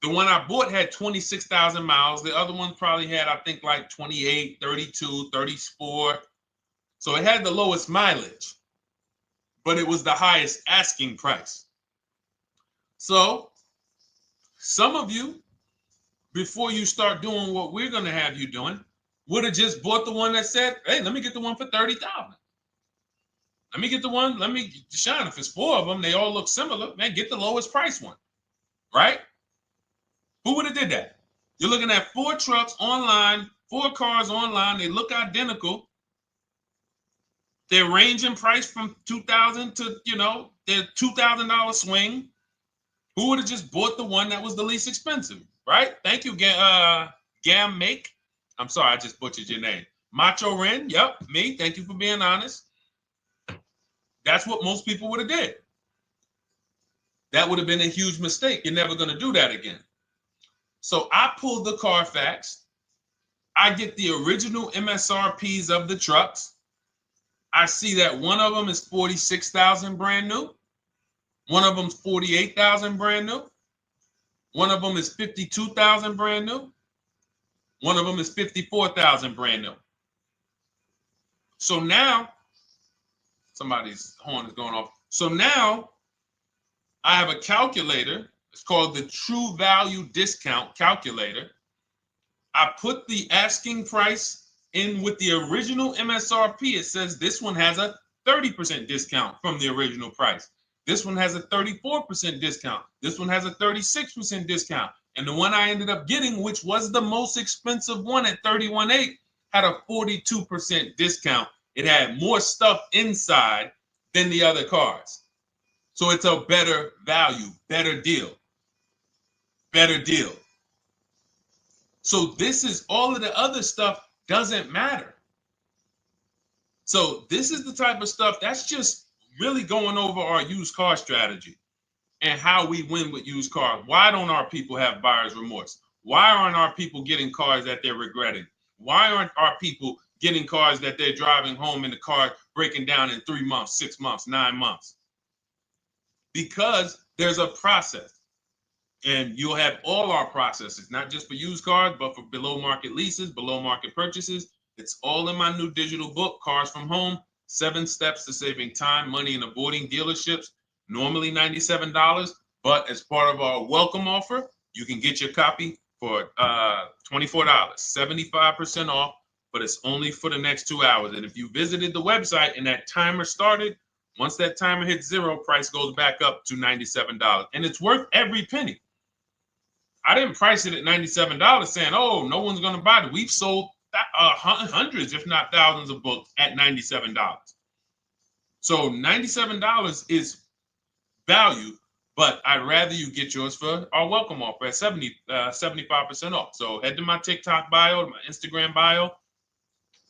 the one I bought had 26,000 miles. The other one probably had, I think, like 28, 32, 34. So it had the lowest mileage, but it was the highest asking price. So some of you, before you start doing what we're going to have you doing, would have just bought the one that said, hey, let me get the one for $30,000. Let me get the one, Deshone, if it's 4 of them, they all look similar, man, get the lowest price one, right? Who would have did that? You're looking at 4 trucks online, 4 cars online, they look identical. They range in price from $2,000 to, their $2,000 swing. Who would have just bought the one that was the least expensive, right? Thank you, Gam Make. I'm sorry, I just butchered your name. Macho Ren, yep, me. Thank you for being honest. That's what most people would have did. That would have been a huge mistake. You're never going to do that again. So I pulled the Carfax. I get the original MSRPs of the trucks. I see that one of them is $46,000 brand new. One of them's $48,000 brand new. One of them is $52,000 brand new. One of them is $54,000 brand new. So now, somebody's horn is going off. So now I have a calculator. It's called the True Value Discount Calculator. I put the asking price in with the original MSRP. It says this one has a 30% discount from the original price. This one has a 34% discount. This one has a 36% discount. And the one I ended up getting, which was the most expensive one at $31,800, had a 42% discount. It had more stuff inside than the other cars. So it's a better value, better deal. Better deal. So this is all of the other stuff doesn't matter. So this is the type of stuff that's just really going over our used car strategy and how we win with used cars. Why don't our people have buyer's remorse? Why aren't our people getting cars that they're regretting? Why aren't our people getting cars that they're driving home and the car breaking down in 3 months, 6 months, 9 months? Because there's a process. And you'll have all our processes, not just for used cars, but for below market leases, below market purchases. It's all in my new digital book, Cars from Home, 7 Steps to Saving Time, Money, and Avoiding Dealerships. Normally $97, but as part of our welcome offer, you can get your copy for $24, 75% off, but it's only for the next 2 hours. And if you visited the website and that timer started, once that timer hits 0, price goes back up to $97. And it's worth every penny. I didn't price it at $97 saying, oh, no one's going to buy it. We've sold hundreds, if not thousands of books at $97. So $97 is value, But I'd rather you get yours for our welcome offer at 75% off. So head to my TikTok bio, my Instagram bio,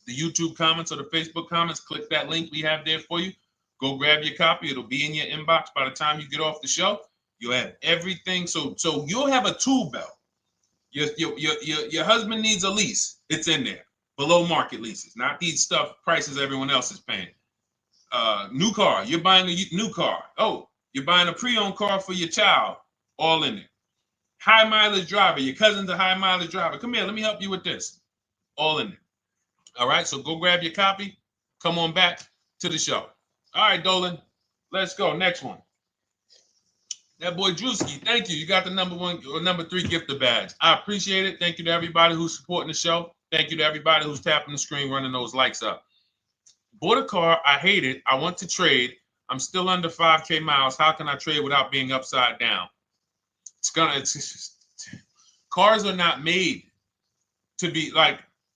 the YouTube comments or the Facebook comments. Click that link we have there for you. Go grab your copy. It'll be in your inbox by the time you get off the show. You'll have everything. So you'll have a tool belt. Your husband needs a lease. It's in there. Below market leases, not these stuff prices everyone else is paying. New car. You're buying a new car. Oh, you're buying a pre-owned car for your child. All in there. High mileage driver. Your cousin's a high mileage driver. Come here. Let me help you with this. All in there. All right. So go grab your copy. Come on back to the show. All right, Dolan. Let's go. Next one. That boy Drewski, thank you. You got the number 1 or number 3 gifter badge. I appreciate it. Thank you to everybody who's supporting the show. Thank you to everybody who's tapping the screen, running those likes up. Bought a car. I hate it. I want to trade. I'm still under 5K miles. How can I trade without being upside down? Cars are not made to be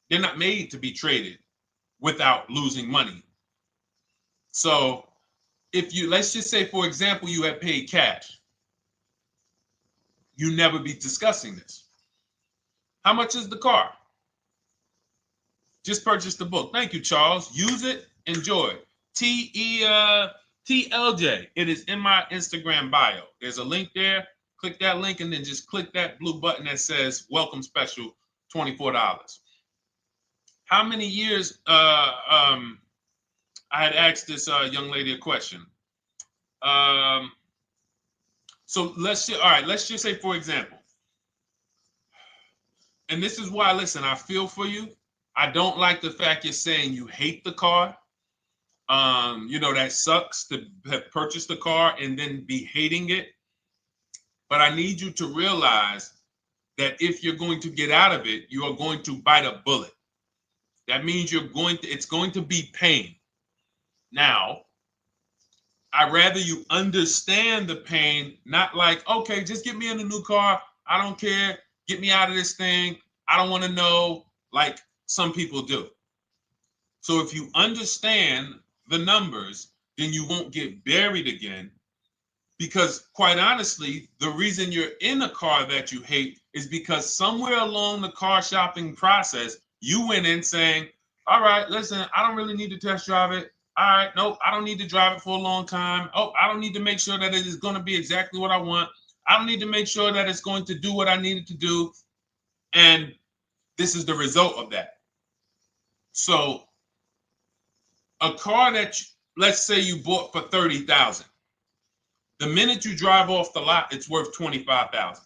they're not made to be traded without losing money. So let's just say, for example, you had paid cash. You never be discussing this. How much is the car? Just purchase the book. Thank you, Charles. Use it. Enjoy. TLJ. It is in my Instagram bio. There's a link there. Click that link and then just click that blue button that says welcome special, $24. How many years? I had asked this young lady a question. So let's just say, for example, and this is why, listen, I feel for you. I don't like the fact you're saying you hate the car. That sucks to have purchased the car and then be hating it. But I need you to realize that if you're going to get out of it, you are going to bite a bullet. That means it's going to be pain. Now, I'd rather you understand the pain, not like, okay, just get me in a new car. I don't care. Get me out of this thing. I don't want to know, like some people do. So if you understand the numbers, then you won't get buried again. Because quite honestly, the reason you're in a car that you hate is because somewhere along the car shopping process, you went in saying, all right, listen, I don't really need to test drive it. All right, nope, I don't need to drive it for a long time. Oh, I don't need to make sure that it is going to be exactly what I want. I don't need to make sure that it's going to do what I need it to do. And this is the result of that. So a car that, let's say you bought for $30,000. The minute you drive off the lot, it's worth $25,000.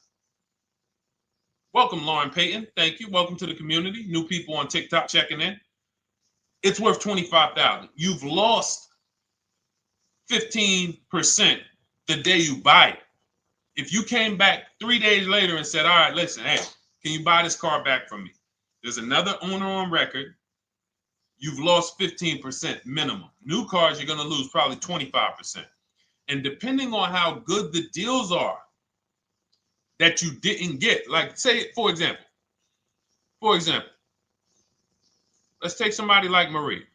Welcome, Lauren Payton. Thank you. Welcome to the community. New people on TikTok checking in. It's worth $25,000. You've lost 15% the day you buy it. If you came back 3 days later and said, all right, listen, hey, can you buy this car back from me? There's another owner on record. You've lost 15% minimum. New cars, you're going to lose probably 25%. And depending on how good the deals are that you didn't get, like say, for example, let's take somebody like Marie.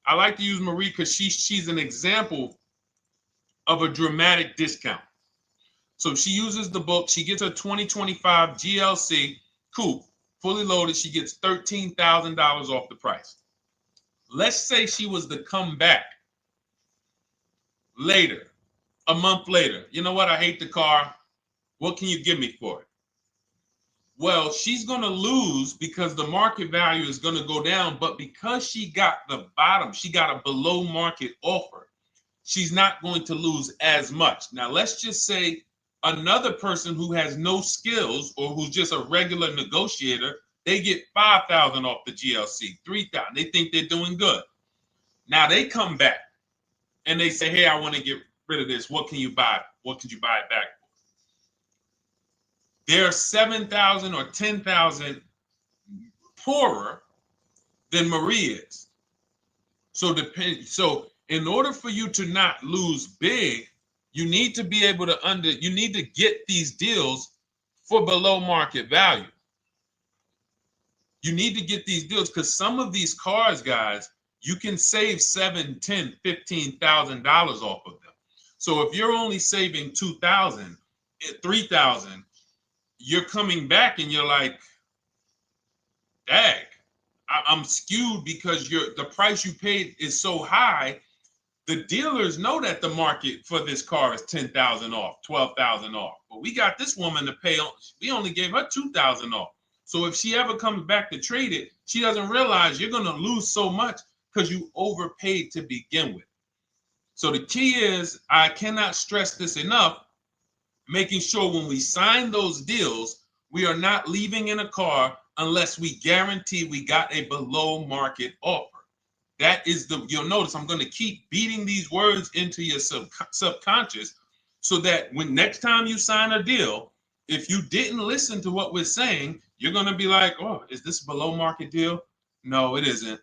I like to use Marie because she's an example of a dramatic discount. So she uses the book. She gets her 2025 GLC coupe, fully loaded. She gets $13,000 off the price. Let's say she was to come back later, a month later. You know what? I hate the car. What can you give me for it? Well, she's going to lose because the market value is going to go down. But because she got the bottom, she got a below market offer, she's not going to lose as much. Now, let's just say another person who has no skills or who's just a regular negotiator, they get $5,000 off the GLC, $3,000. They think they're doing good. Now they come back and they say, hey, I want to get rid of this. What can you buy? What could you buy it back for? They're 7,000 or 10,000 poorer than Marie is. So in order for you to not lose big, you need to be able to you need to get these deals for below market value. You need to get these deals because some of these cars, guys, you can save $7,000, $10,000, $15,000 off of them. So if you're only saving 2,000, 3,000, you're coming back and you're like, dag, I'm skewed because the price you paid is so high. The dealers know that the market for this car is 10,000 off, 12,000 off. But we got this woman to pay, we only gave her 2,000 off. So if she ever comes back to trade it, she doesn't realize you're going to lose so much because you overpaid to begin with. So the key is, I cannot stress this enough, making sure when we sign those deals, we are not leaving in a car unless we guarantee we got a below market offer. That is you'll notice I'm going to keep beating these words into your subconscious so that when next time you sign a deal, if you didn't listen to what we're saying, you're going to be like, oh, is this a below market deal? No, it isn't.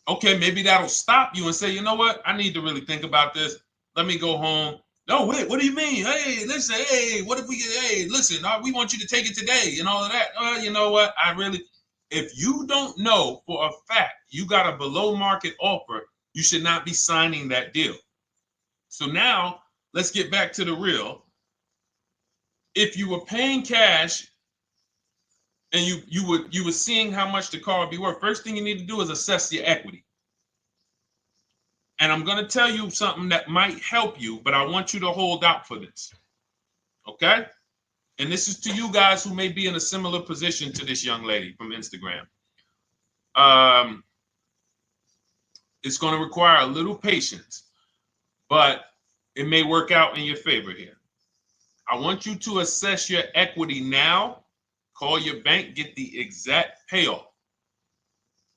Okay, maybe that'll stop you and say, you know what? I need to really think about this. Let me go home. No, wait, what do you mean? Hey, listen, hey, what if we get, hey, listen, we want you to take it today and all of that. You know what? If you don't know for a fact you got a below market offer, you should not be signing that deal. So now let's get back to the real. If you were paying cash and you were seeing how much the car would be worth, first thing you need to do is assess your equity. And I'm going to tell you something that might help you, but I want you to hold out for this. Okay? And this is to you guys who may be in a similar position to this young lady from Instagram. It's going to require a little patience, but it may work out in your favor here. I want you to assess your equity now, call your bank, get the exact payoff.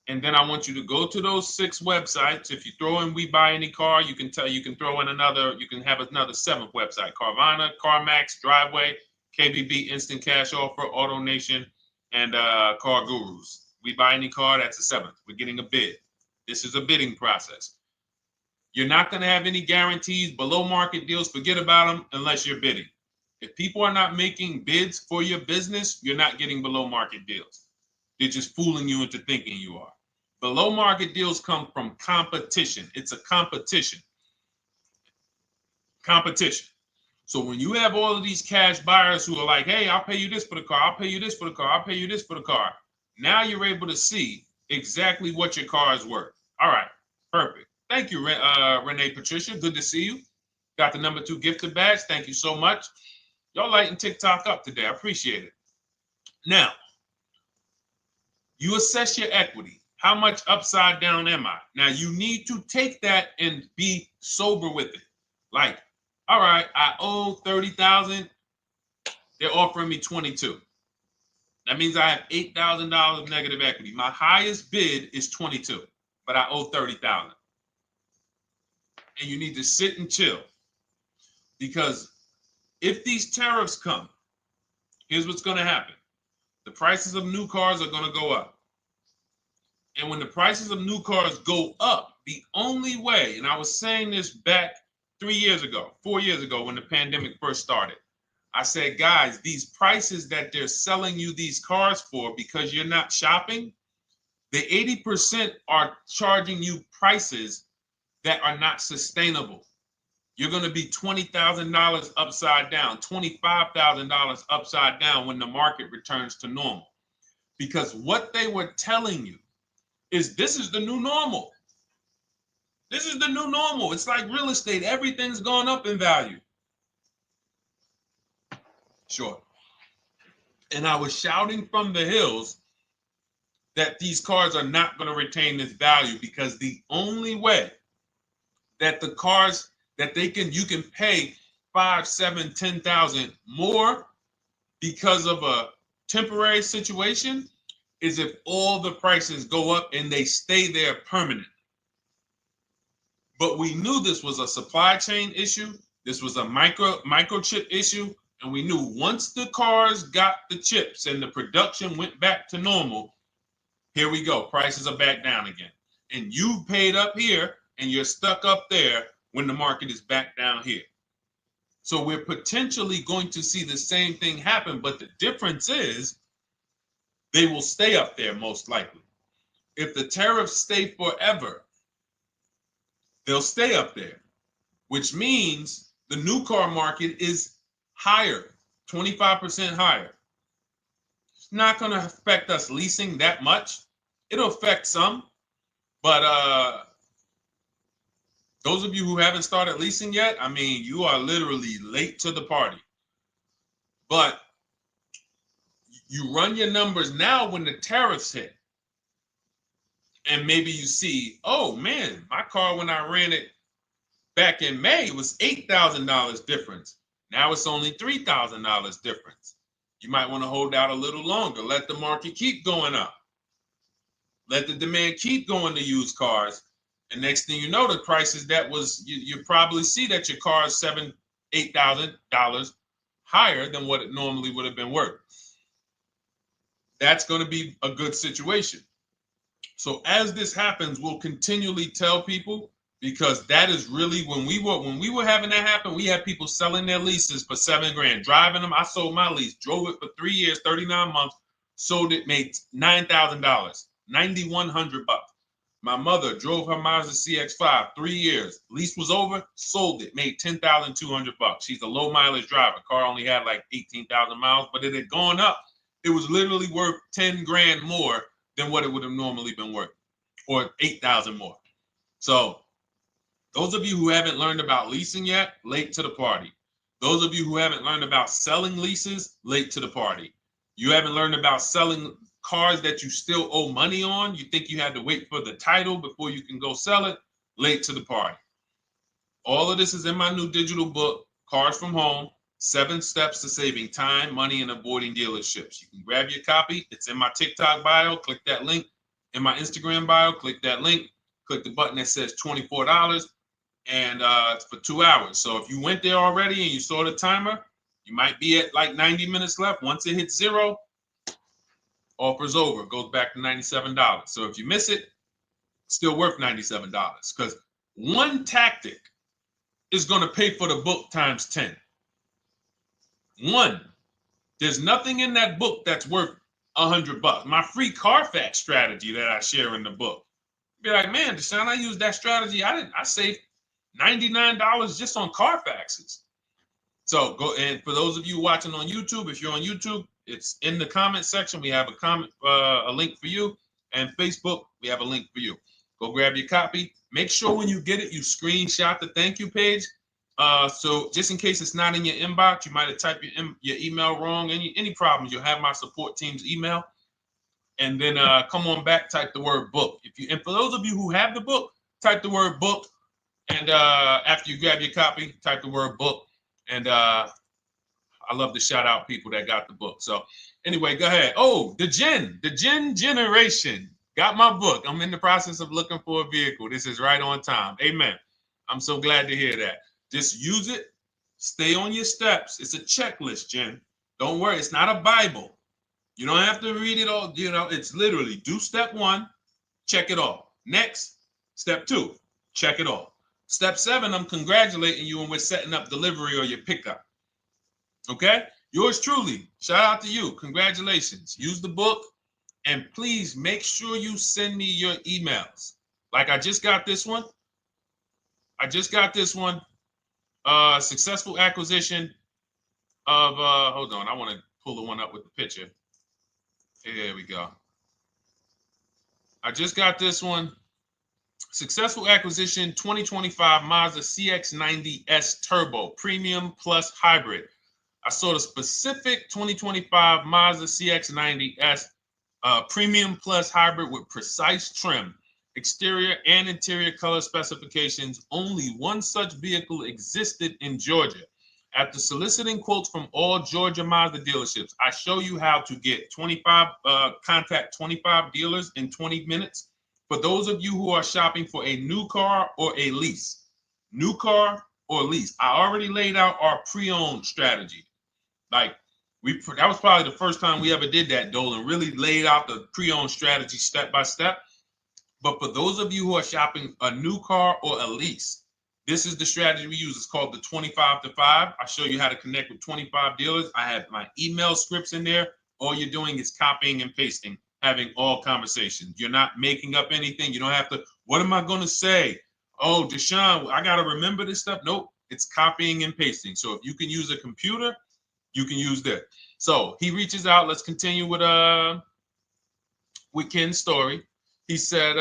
And then I want you to go to those 6 websites. If you throw in We Buy Any Car, you can throw in you can have another 7th website: Carvana, CarMax, Driveway, KBB, Instant Cash Offer, AutoNation, and Car Gurus. We Buy Any Car, that's the 7th. We're getting a bid. This is a bidding process. You're not going to have any guarantees, below market deals, forget about them unless you're bidding. If people are not making bids for your business, you're not getting below market deals. They're just fooling you into thinking you are. Below market deals come from competition. It's a competition. Competition. So when you have all of these cash buyers who are like, hey, I'll pay you this for the car, I'll pay you this for the car, I'll pay you this for the car. Now you're able to see exactly what your car is worth. All right, perfect. Thank you, Renee Patricia. Good to see you. Got the number 2 gifted badge. Thank you so much. Y'all lighting TikTok up today. I appreciate it. Now, you assess your equity. How much upside down am I? Now, you need to take that and be sober with it. Like, all right, I owe 30,000. They're offering me 22. That means I have $8,000 of negative equity. My highest bid is 22, but I owe 30,000. And you need to sit and chill, because if these tariffs come, here's what's going to happen. The prices of new cars are going to go up. And when the prices of new cars go up, the only way, and I was saying this back 4 years ago, when the pandemic first started, I said, guys, these prices that they're selling you these cars for because you're not shopping, the 80% are charging you prices that are not sustainable. You're going to be $20,000 upside down, $25,000 upside down when the market returns to normal. Because what they were telling you is this is the new normal. This is the new normal. It's like real estate. Everything's gone up in value. Sure. And I was shouting from the hills that these cars are not going to retain this value, because the only way that the cars that you can pay 5, 7, 10,000 more because of a temporary situation is if all the prices go up and they stay there permanently. But we knew this was a supply chain issue. This was a microchip issue. And we knew once the cars got the chips and the production went back to normal, here we go. Prices are back down again. And you paid up here and you're stuck up there when the market is back down here. So we're potentially going to see the same thing happen, but the difference is they will stay up there most likely. If the tariffs stay forever, they'll stay up there. which means the new car market is higher, 25% higher. It's not going to affect us leasing that much. It'll affect some, but those of you who haven't started leasing yet, I mean, you are literally late to the party. But you run your numbers now when the tariffs hit. And maybe you see, oh man, my car when I ran it back in May was $8,000 difference. Now it's only $3,000 difference. You might want to hold out a little longer. Let the market keep going up. Let the demand keep going to used cars. And next thing you know, the prices that was, you probably see that your car is $7,000, $8,000 higher than what it normally would have been worth. That's going to be a good situation. So as this happens, we'll continually tell people, because that is really when we were having that happen, we had people selling their leases for $7,000, driving them. I sold my lease, drove it for 3 years, 39 months, sold it, made $9,000, $9,100. My mother drove her Mazda CX-5, 3 years, lease was over, sold it, made $10,200. She's a low mileage driver. Car only had like 18,000 miles, but it had gone up. It was literally worth $10,000 more than what it would have normally been worth, or 8,000 more. So those of you who haven't learned about leasing yet, late to the party. Those of you who haven't learned about selling leases, late to the party. You haven't learned about selling cars that you still owe money on. You think you had to wait for the title before you can go sell it, late to the party. All of this is in my new digital book, Cars from Home, 7 Steps to Saving Time, Money, and Avoiding Dealerships. You can grab your copy. It's in my TikTok bio. Click that link. In my Instagram bio, click that link. Click the button that says $24, and it's for 2 hours. So if you went there already and you saw the timer, you might be at like 90 minutes left. Once it hits 0, offer's over. It goes back to $97. So if you miss it, it's still worth $97, because one tactic is going to pay for the book times 10. One, there's nothing in that book that's worth $100. My free Carfax strategy that I share in the book. Be like, man, Deshone, I used that strategy. I saved $99 just on Carfaxes. So go, and for those of you watching on YouTube, if you're on YouTube, it's in the comment section. We have a link for you, and Facebook, we have a link for you. Go grab your copy. Make sure when you get it, you screenshot the thank you page. So just in case it's not in your inbox, you might have typed your email wrong. Any problems, you'll have my support team's email. And then come on back, type the word book. And for those of you who have the book, type the word book. And after you grab your copy, type the word book. And I love to shout out people that got the book. So anyway, go ahead. Oh, the Gen Generation got my book. I'm in the process of looking for a vehicle. This is right on time. Amen. I'm so glad to hear that. Just use it. Stay on your steps. It's a checklist, Jen. Don't worry. It's not a Bible. You don't have to read it all. You know, it's literally do step 1, check it off. Next, step 2, check it off. Step 7, I'm congratulating you and we're setting up delivery or your pickup. Okay? Yours truly. Shout out to you. Congratulations. Use the book, and please make sure you send me your emails. Like I just got this one. Successful acquisition of, hold on. I want to pull the one up with the picture. There we go. I just got this one. Successful acquisition 2025 Mazda CX-90S Turbo Premium Plus Hybrid. I saw the specific 2025 Mazda CX-90S Premium Plus Hybrid with precise trim, exterior and interior color specifications. Only one such vehicle existed in Georgia. After soliciting quotes from all Georgia Mazda dealerships, I show you how to get contact 25 dealers in 20 minutes. For those of you who are shopping for a new car or a lease, new car or lease, I already laid out our pre-owned strategy. Like that was probably the first time we ever did that, Dolan, really laid out the pre-owned strategy step by step. But for those of you who are shopping a new car or a lease, this is the strategy we use. It's called the 25 to 5. I show you how to connect with 25 dealers. I have my email scripts in there. All you're doing is copying and pasting, having all conversations. You're not making up anything. You don't have to, what am I going to say? Oh, Deshone, I got to remember this stuff. Nope, it's copying and pasting. So if you can use a computer, you can use that. So he reaches out. Let's continue with Ken's story. He said,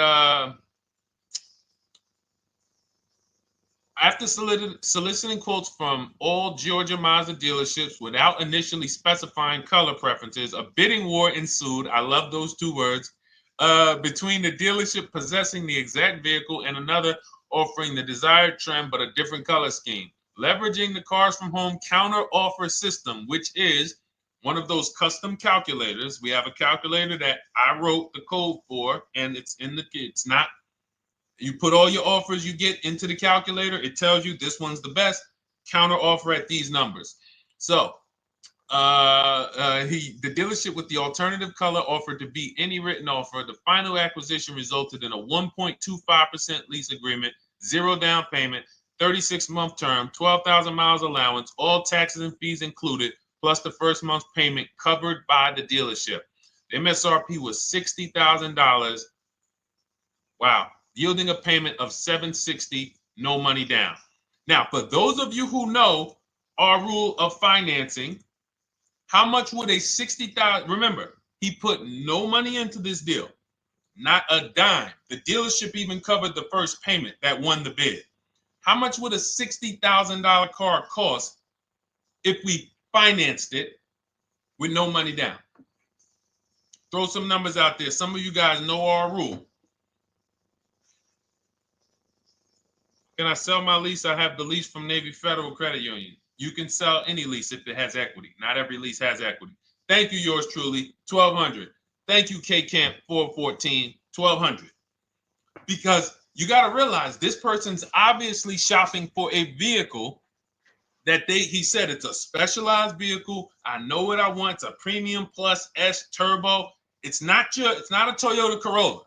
after soliciting quotes from all Georgia Mazda dealerships without initially specifying color preferences, a bidding war ensued. I love those two words. Between the dealership possessing the exact vehicle and another offering the desired trim but a different color scheme. Leveraging the Cars from Home counter offer system, which is one of those custom calculators. We have a calculator that I wrote the code for, and it's not. You put all your offers you get into the calculator. It tells you this one's the best. Counter offer at these numbers. So the dealership with the alternative color offered to beat any written offer. The final acquisition resulted in a 1.25% lease agreement, 0 down payment, 36-month term, 12,000 miles allowance, all taxes and fees included, plus the first month's payment covered by the dealership. The MSRP was $60,000. Wow. Yielding a payment of $760, no money down. Now, for those of you who know our rule of financing, how much would a $60,000? Remember, he put no money into this deal, not a dime. The dealership even covered the first payment that won the bid. How much would a $60,000 car cost if we financed it with no money down? Throw some numbers out there. Some of you guys know our rule. Can I sell my lease? I have the lease from Navy Federal Credit Union. You can sell any lease if it has equity. Not every lease has equity. Thank you, yours truly, 1200. Thank you, K Camp 414, 1200. Because you got to realize this person's obviously shopping for a vehicle that he said it's a specialized vehicle. I know what I want. It's a premium plus S turbo. It's not a Toyota Corolla.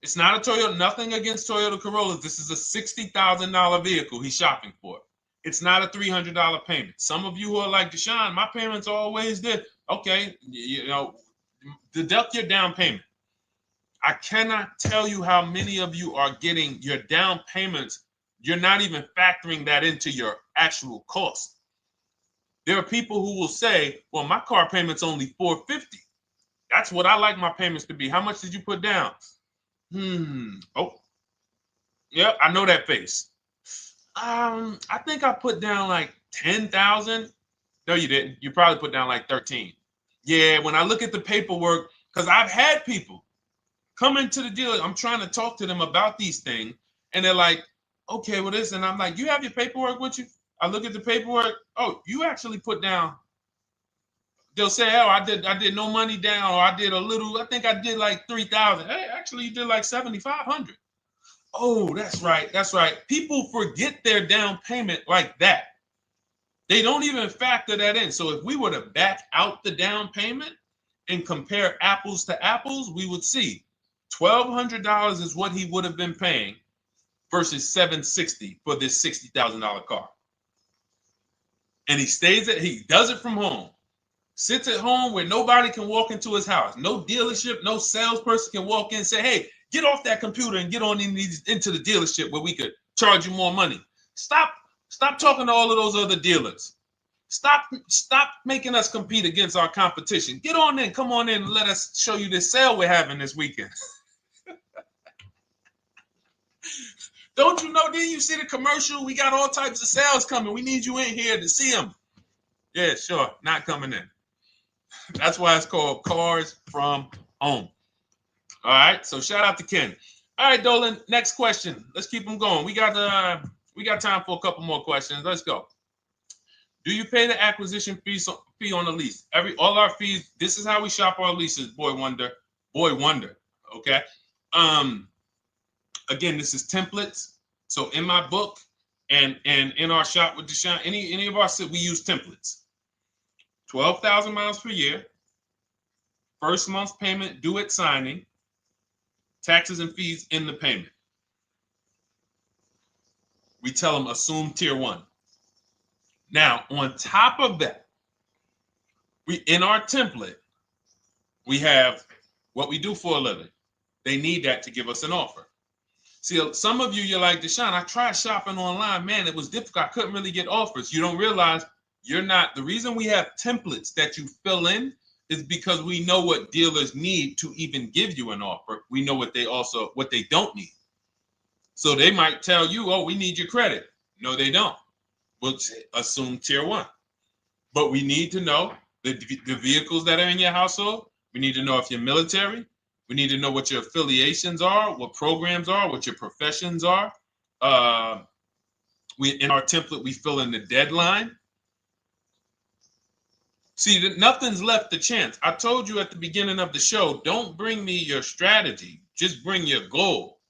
It's not a Toyota, nothing against Toyota Corollas. This is a $60,000 vehicle he's shopping for. It's not a $300 payment. Some of you who are like, Deshone, my payments are always there. Okay, deduct your down payment. I cannot tell you how many of you are getting your down payments. You're not even factoring that into your actual cost. There are people who will say, well, my car payment's only $450. That's what I like my payments to be. How much did you put down? Oh, yep, I know that face. I think I put down like 10,000. No, you didn't. You probably put down like 13. Yeah, when I look at the paperwork, because I've had people come into the dealer. I'm trying to talk to them about these things, and they're like, okay, well, this, and I'm like, you have your paperwork with you? I look at the paperwork. Oh, you actually put down. They'll say, oh, I did no money down, or I did a little, I think I did like 3,000. Hey, actually you did like 7,500. Oh, that's right. People forget their down payment like that. They don't even factor that in. So if we were to back out the down payment and compare apples to apples, we would see $1,200 is what he would have been paying versus $760 for this $60,000 car. And he does it from home. Sits at home where nobody can walk into his house. No dealership, no salesperson can walk in and say, hey, get off that computer and get on into the dealership where we could charge you more money. Stop talking to all of those other dealers. Stop making us compete against our competition. Get on in, come on in and let us show you this sale we're having this weekend. Don't you know, didn't you see the commercial? We got all types of sales coming. We need you in here to see them. Yeah, sure, not coming in. That's why it's called Cars from Home. All right, so shout out to Ken. All right, Dolan, next question. Let's keep them going. We got time for a couple more questions. Let's go. Do you pay the acquisition fee on the lease? All our fees. This is how we shop our leases. Boy wonder. Okay. Again, this is templates. So in my book and in our shop with Deshone, any of our we use templates. 12,000 miles per year. First month's payment due at signing. Taxes and fees in the payment. We tell them assume tier 1. Now, on top of that, in our template, we have what we do for a living. They need that to give us an offer. See, some of you, you're like, Deshone, I tried shopping online. Man, it was difficult. I couldn't really get offers. You don't realize you're not. The reason we have templates that you fill in is because we know what dealers need to even give you an offer. We know what they don't need. So they might tell you, oh, we need your credit. No, they don't. We'll assume tier 1. But we need to know the vehicles that are in your household. We need to know if you're military. We need to know what your affiliations are, what programs are, what your professions are. In our template, we fill in the deadline. See, nothing's left to chance. I told you at the beginning of the show, don't bring me your strategy. Just bring your goal.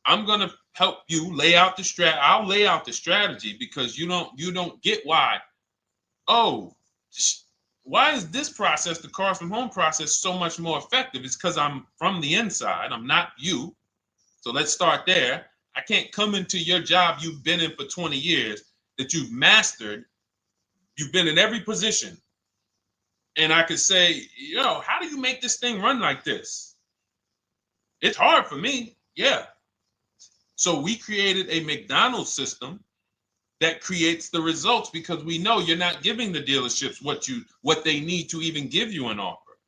I'm going to help you lay out the I'll lay out the strategy because you don't get why. Oh, why is this process, the Cars from Home process, so much more effective? It's because I'm from the inside. I'm not you. So let's start there. I can't come into your job you've been in for 20 years, that you've mastered. You've been in every position. And I could say, how do you make this thing run like this? It's hard for me. Yeah. So we created a McDonald's system that creates the results because we know you're not giving the dealerships what they need to even give you an offer.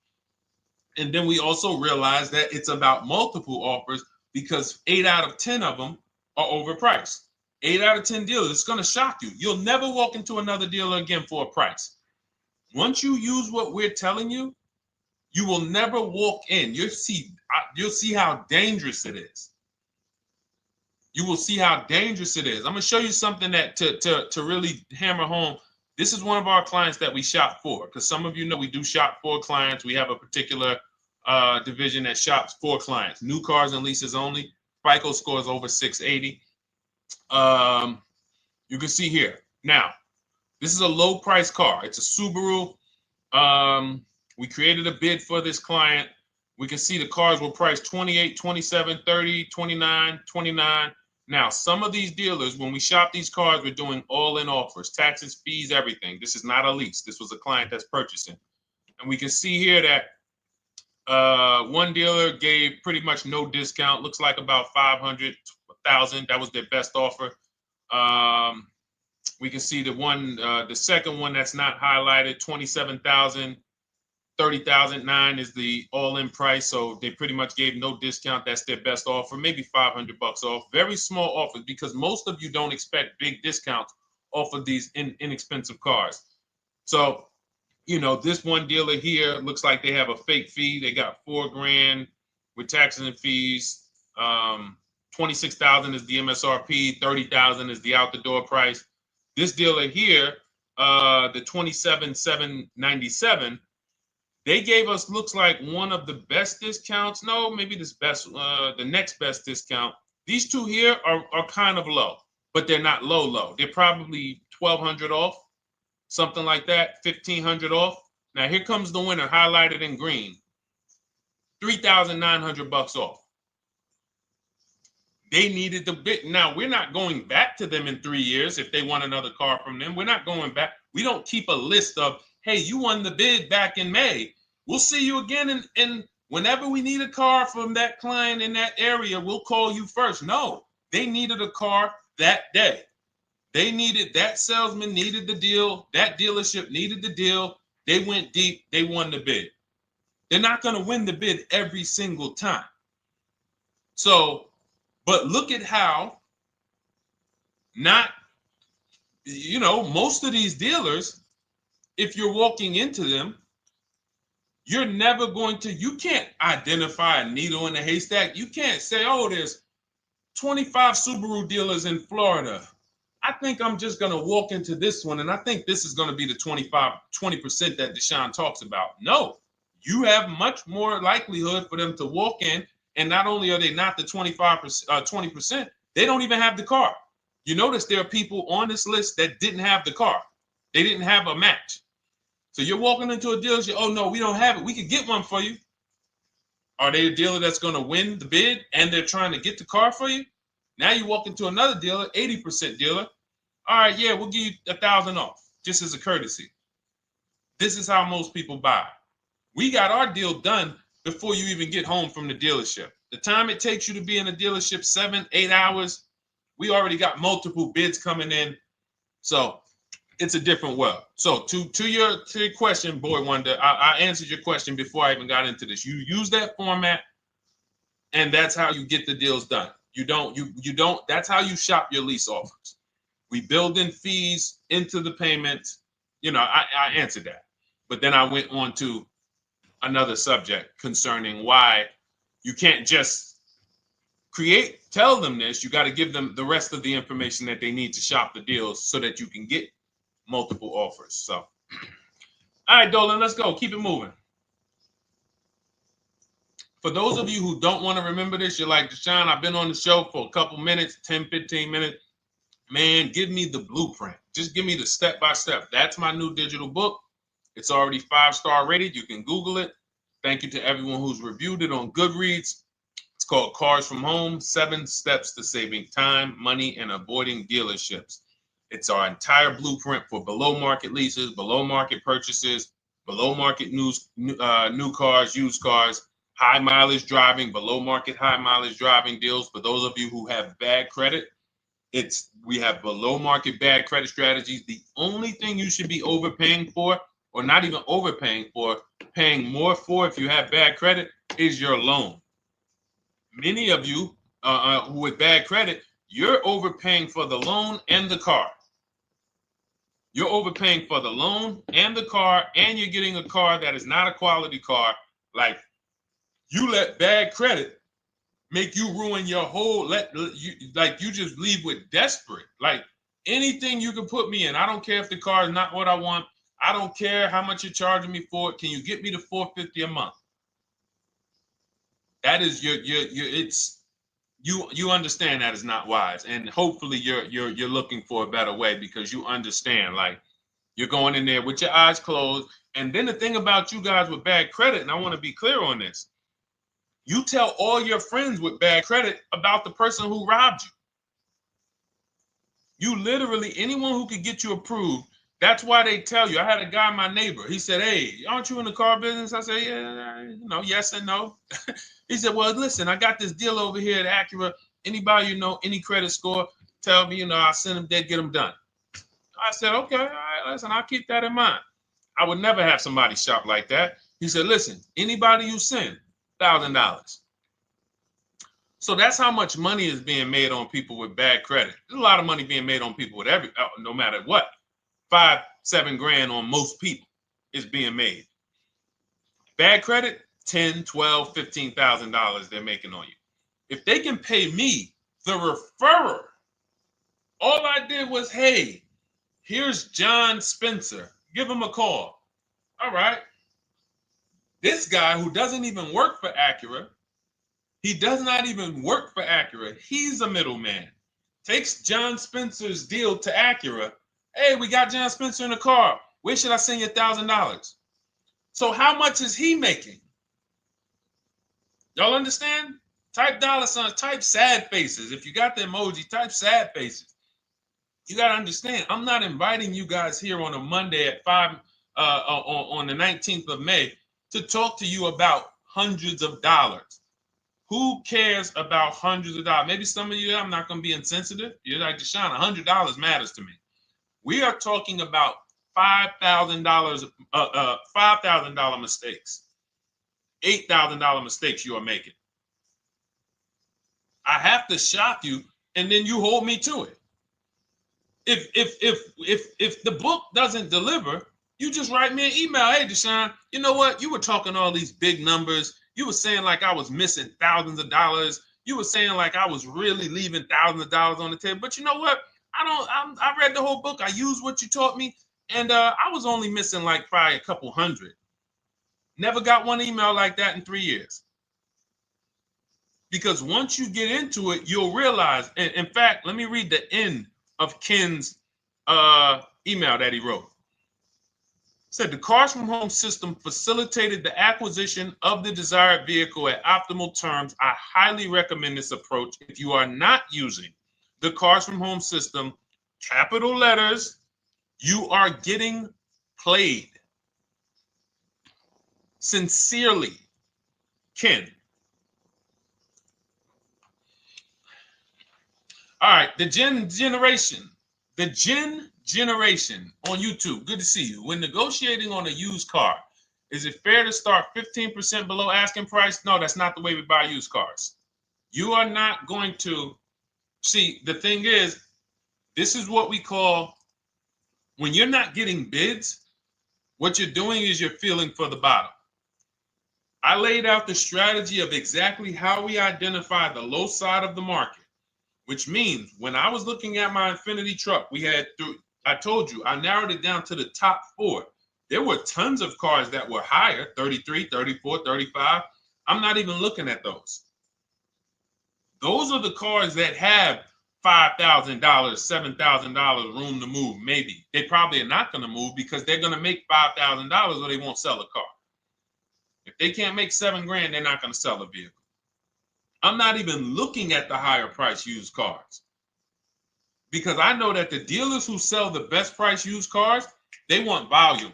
And then we also realize that it's about multiple offers because 8 out of 10 of them are overpriced. 8 out of 10 dealers, it's going to shock you. You'll never walk into another dealer again for a price. Once you use what we're telling you, you will never walk in. You'll see how dangerous it is. You will see how dangerous it is. I'm going to show you something that to really hammer home. This is one of our clients that we shop for, because some of you know we do shop for clients. We have a particular division that shops for clients. New cars and leases only. FICO score is over 680. You can see here. Now, this is a low price car. It's a Subaru. We created a bid for this client. We can see the cars were priced 28, 27, 30, 29, 29. Now, some of these dealers, when we shop these cars, we're doing all-in offers, taxes, fees, everything. This is not a lease. This was a client that's purchasing. And we can see here that one dealer gave pretty much no discount. Looks like about 500, 1,000. That was their best offer. We can see the second one that's not highlighted, 27,000. 30,009 is the all-in price, so they pretty much gave no discount. That's their best offer, maybe $500 off. Very small offers because most of you don't expect big discounts off of these inexpensive cars. So, this one dealer here looks like they have a fake fee. They got $4,000 with taxes and fees. 26,000 is the MSRP. 30,000 is the out the door price. This dealer here, the 27,797. They gave us, looks like, one of the best discounts. No, maybe the next best discount. These two here are kind of low, but they're not low. They're probably 1,200 off, something like that, 1,500 off. Now here comes the winner, highlighted in green, 3,900 off. They needed the bid. Now we're not going back to them in 3 years if they want another car from them. We're not going back. We don't keep a list of, hey, you won the bid back in May. We'll see you again. And whenever we need a car from that client in that area, we'll call you first. No, they needed a car that day. That salesman needed the deal. That dealership needed the deal. They went deep. They won the bid. They're not going to win the bid every single time. So, but look at how most of these dealers, if you're walking into them, you can't identify a needle in a haystack. You can't say, oh, there's 25 Subaru dealers in Florida. I think I'm just going to walk into this one, and I think this is going to be the 20% that Deshone talks about. No, you have much more likelihood for them to walk in, and not only are they not the 20%, they don't even have the car. You notice there are people on this list that didn't have the car. They didn't have a match. So you're walking into a dealership, oh, no, we don't have it. We could get one for you. Are they a dealer that's going to win the bid and they're trying to get the car for you? Now you walk into another dealer, 80% dealer. All right, yeah, we'll give you 1,000 off, just as a courtesy. This is how most people buy. We got our deal done before you even get home from the dealership. The time it takes you to be in a dealership, 7-8 hours, we already got multiple bids coming in. So it's a different world. So to your question, Boy Wonder, I answered your question before I even got into this. You use that format, and that's how you get the deals done. You don't, that's how you shop your lease offers. We build in fees into the payments. You know, I answered that. But then I went on to another subject concerning why you can't just tell them this. You got to give them the rest of the information that they need to shop the deals so that you can get multiple offers. So, all right, Dolan, let's go. Keep it moving. For those of you who don't want to remember this, you're like, Deshone, I've been on the show for a couple minutes, 10, 15 minutes. Man, give me the blueprint. Just give me the step-by-step. That's my new digital book. It's already 5-star rated. You can Google it. Thank you to everyone who's reviewed it on Goodreads. It's called Cars from Home, 7 Steps to Saving Time, Money, and Avoiding Dealerships. It's our entire blueprint for below market leases, below market purchases, below market new cars, used cars, high mileage driving, below market high mileage driving deals. For those of you who have bad credit, we have below market bad credit strategies. The only thing you should be overpaying for, or not even overpaying for, paying more for if you have bad credit, is your loan. Many of you with bad credit, you're overpaying for the loan and the car. You're overpaying for the loan and the car, and you're getting a car that is not a quality car. Like, you let bad credit make you ruin your whole, you just leave with desperate. Like, anything you can put me in. I don't care if the car is not what I want. I don't care how much you're charging me for it. Can you get me to $450 a month? That is you understand that is not wise. And hopefully you're looking for a better way, because you understand, like, you're going in there with your eyes closed. And then the thing about you guys with bad credit, and I want to be clear on this, you tell all your friends with bad credit about the person who robbed you. You literally, anyone who could get you approved, that's why they tell you. I had a guy, my neighbor, he said, hey, aren't you in the car business? I said, yeah, yes and no. He said, well, listen, I got this deal over here at Acura. Anybody you know, any credit score, tell me, I'll send them there, get them done. I said, okay, all right, listen, I'll keep that in mind. I would never have somebody shop like that. He said, listen, anybody you send, $1,000. So that's how much money is being made on people with bad credit. There's a lot of money being made on people with no matter what. 5-7 grand on most people is being made. Bad credit, $10,000, $12,000, $15,000 they're making on you. If they can pay me, the referrer, all I did was, hey, here's John Spencer. Give him a call. All right. This guy who doesn't even work for Acura, he does not even work for Acura. He's a middleman. Takes John Spencer's deal to Acura. Hey, we got John Spencer in the car. Where should I send you $1,000? So how much is he making? Y'all understand? Type dollar signs, type sad faces. If you got the emoji, type sad faces. You got to understand, I'm not inviting you guys here on a Monday at 5 on the 19th of May to talk to you about hundreds of dollars. Who cares about hundreds of dollars? Maybe some of you, I'm not going to be insensitive. You're like, Deshone, $100 matters to me. We are talking about $5,000 mistakes, $8,000 mistakes you are making. I have to shock you, and then you hold me to it. If the book doesn't deliver, you just write me an email. Hey, Deshone, you know what? You were talking all these big numbers. You were saying like I was missing thousands of dollars. You were saying like I was really leaving thousands of dollars on the table. But you know what? I read the whole book. I used what you taught me. And I was only missing like probably a couple hundred. Never got one email like that in 3 years. Because once you get into it, you'll realize. And in fact, let me read the end of Ken's email that he wrote. Said the Cars from Home system facilitated the acquisition of the desired vehicle at optimal terms. I highly recommend this approach. If you are not using the Cars from Home system, capital letters, you are getting played. Sincerely, Ken. All right, the Gen Generation on YouTube. Good to see you. When negotiating on a used car, is it fair to start 15% below asking price? No, that's not the way we buy used cars. You are not going to see. The thing is, this is what we call, when you're not getting bids, what you're doing is you're feeling for the bottom. I laid out the strategy of exactly how we identify the low side of the market, which means when I was looking at my Infinity truck, I told you, I narrowed it down to the top 4. There were tons of cars that were higher, 33, 34, 35. I'm not even looking at those. Those are the cars that have $5,000, $7,000 room to move. Maybe they probably are not going to move because they're going to make $5,000 or they won't sell a car. If they can't make $7,000, they're not going to sell a vehicle. I'm not even looking at the higher price used cars because I know that the dealers who sell the best price used cars, they want volume.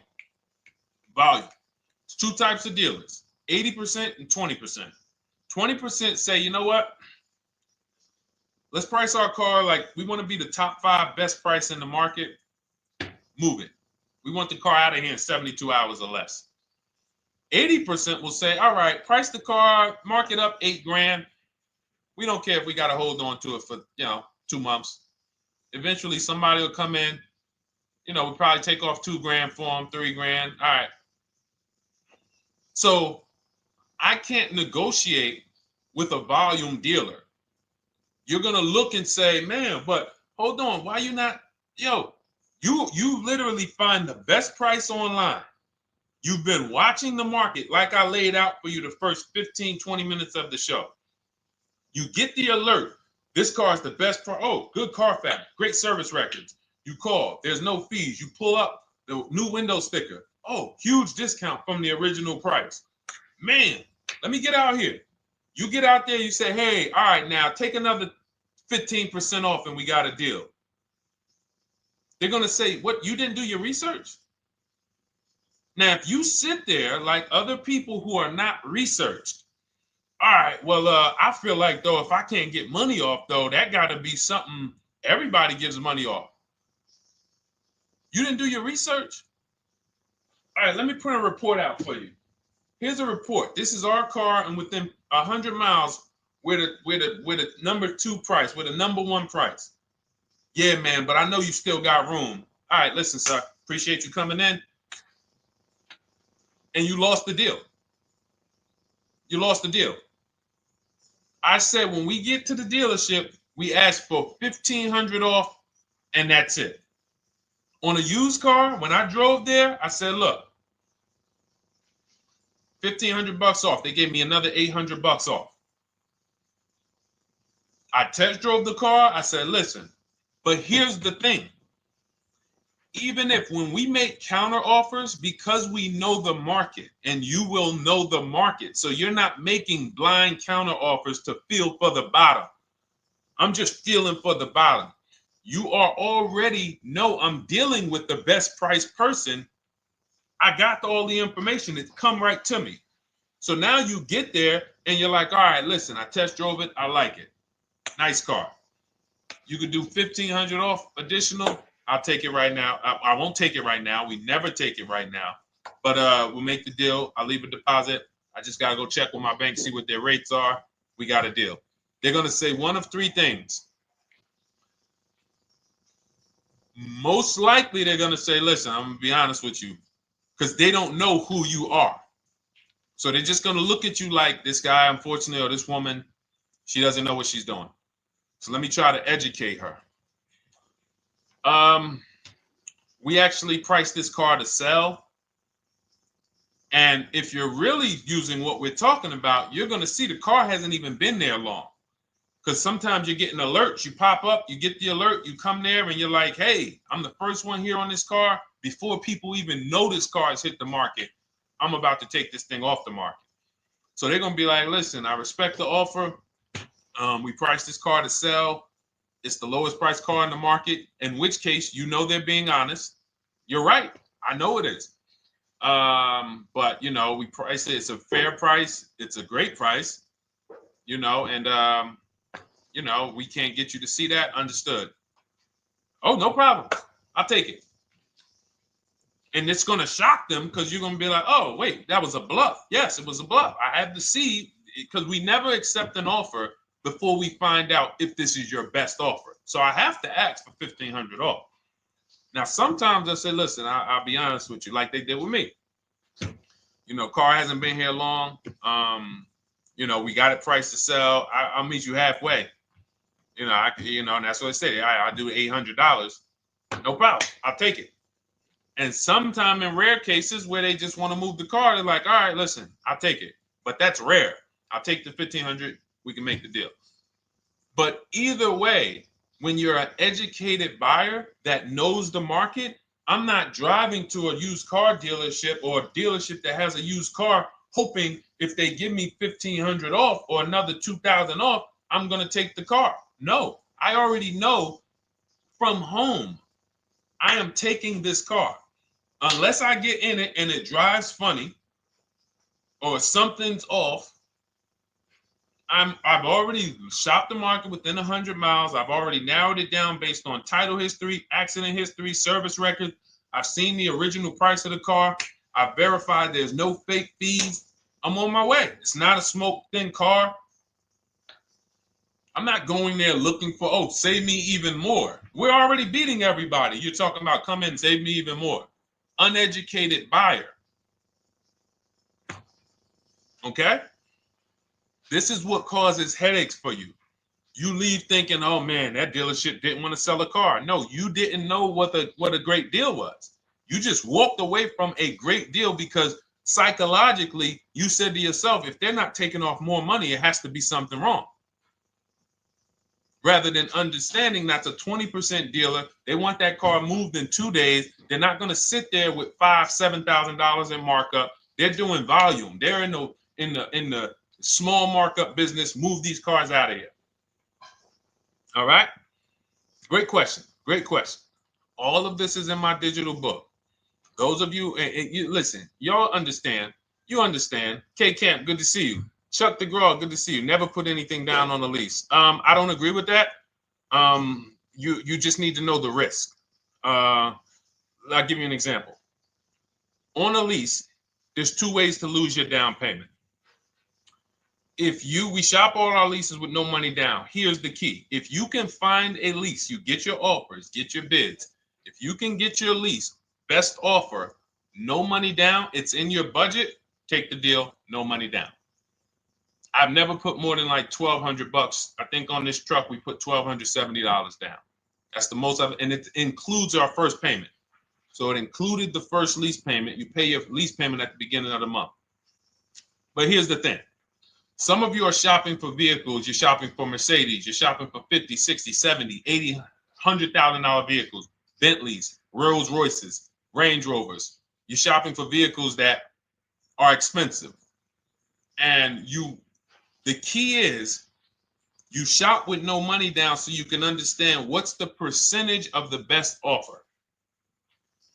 Volume. It's 2 types of dealers, 80% and 20%. 20% say, you know what? Let's price our car like we want to be the top 5 best price in the market. Move it. We want the car out of here in 72 hours or less. 80% will say, all right, price the car, mark it up $8,000. We don't care if we got to hold on to it for 2 months. Eventually, somebody will come in. We'll probably take off $2,000 for them, $3,000. All right. So I can't negotiate with a volume dealer. You're gonna look and say, man, but hold on, why you not? You literally find the best price online. You've been watching the market like I laid out for you the first 15, 20 minutes of the show. You get the alert. This car is the best price. Oh, good Carfax, great service records. You call, there's no fees. You pull up the new window sticker. Oh, huge discount from the original price. Man, let me get out here. You get out there, you say, hey, all right, now take another 15% off and we got a deal. They're going to say, what, you didn't do your research? Now, if you sit there like other people who are not researched, all right, well, I feel like, though, if I can't get money off, though, that got to be something everybody gives money off. You didn't do your research? All right, let me print a report out for you. Here's a report. This is our car, and within 100 miles, we're the number 2 price, we're the number 1 price. Yeah, man, but I know you still got room. All right, listen, sir, appreciate you coming in. And you lost the deal. You lost the deal. I said when we get to the dealership, we ask for $1,500 off, and that's it. On a used car, when I drove there, I said, look, $1,500 off. They gave me another $800 off. I test drove the car. I said, listen, but here's the thing. Even if when we make counter offers, because we know the market, and you will know the market, so you're not making blind counter offers to feel for the bottom. I'm just feeling for the bottom. You are already know I'm dealing with the best price person. I got all the information. It's come right to me. So now you get there and you're like, all right, listen, I test drove it. I like it. Nice car. You could do $1,500 off additional. I'll take it right now. I won't take it right now. We never take it right now. But we'll make the deal. I'll leave a deposit. I just got to go check with my bank, see what their rates are. We got a deal. They're going to say one of 3 things. Most likely they're going to say, listen, I'm going to be honest with you, because they don't know who you are. So they're just going to look at you like this guy, unfortunately, or this woman, she doesn't know what she's doing. So let me try to educate her. We actually priced this car to sell. And if you're really using what we're talking about, you're going to see the car hasn't even been there long. Because sometimes you're getting alerts. You pop up, you get the alert, you come there, and you're like, hey, I'm the first one here on this car. Before people even know this car has hit the market, I'm about to take this thing off the market. So they're going to be like, listen, I respect the offer. We priced this car to sell. It's the lowest price car in the market, in which case, they're being honest. You're right. I know it is. But, we price it. It's a fair price. It's a great price, and, you know, we can't get you to see that. Understood. Oh, no problem. I'll take it. And it's going to shock them because you're going to be like, oh, wait, that was a bluff. Yes, it was a bluff. I had to see, because we never accept an offer before we find out if this is your best offer. So I have to ask for $1,500 off. Now, sometimes I say, listen, I'll be honest with you, like they did with me. You know, car hasn't been here long. You know, we got it priced to sell. I'll meet you halfway. You know, and that's what I say. I'll do $800. No problem. I'll take it. And sometime in rare cases where they just want to move the car, they're like, all right, listen, I'll take it. But that's rare. I'll take the $1,500. We can make the deal. But either way, when you're an educated buyer that knows the market, I'm not driving to a used car dealership or a dealership that has a used car hoping if they give me $1,500 off or another $2,000 off, I'm going to take the car. No, I already know from home I am taking this car. Unless I get in it and it drives funny or something's off, I've already shopped the market within 100 miles. I've already narrowed it down based on title history, accident history, service record. I've seen the original price of the car. I've verified there's no fake fees. I'm on my way. It's not a smoke thin car. I'm not going there looking for, oh, save me even more. We're already beating everybody. You're talking about come in, save me even more. Uneducated buyer. Okay? This is what causes headaches for you. You leave thinking, oh man, that dealership didn't want to sell a car. No, you didn't know what a great deal was. You just walked away from a great deal because psychologically you said to yourself, if they're not taking off more money, it has to be something wrong. Rather than understanding that's a 20% dealer, they want that car moved in 2 days. They're not going to sit there with $5,000, $7,000 in markup. They're doing volume. They're in the small markup business. Move these cars out of here. All right. Great question. Great question. All of this is in my digital book. Those of you, and you listen, y'all understand. You understand. K Camp, good to see you. Chuck DeGraw, good to see you. Never put anything down on the lease. I don't agree with that. You just need to know the risk. I'll give you an example. On a lease, there's 2 ways to lose your down payment. We shop all our leases with no money down. Here's the key. If you can find a lease, you get your offers, get your bids. If you can get your lease, best offer, no money down, it's in your budget, take the deal, no money down. I've never put more than like $1,200. I think on this truck, we put $1,270 down. That's the most of it. And it includes our first payment. So it included the first lease payment. You pay your lease payment at the beginning of the month. But here's the thing. Some of you are shopping for vehicles. You're shopping for Mercedes. You're shopping for 50, 60, 70, 80, $100,000 vehicles, Bentleys, Rolls Royces, Range Rovers. You're shopping for vehicles that are expensive. And the key is you shop with no money down so you can understand what's the percentage of the best offer.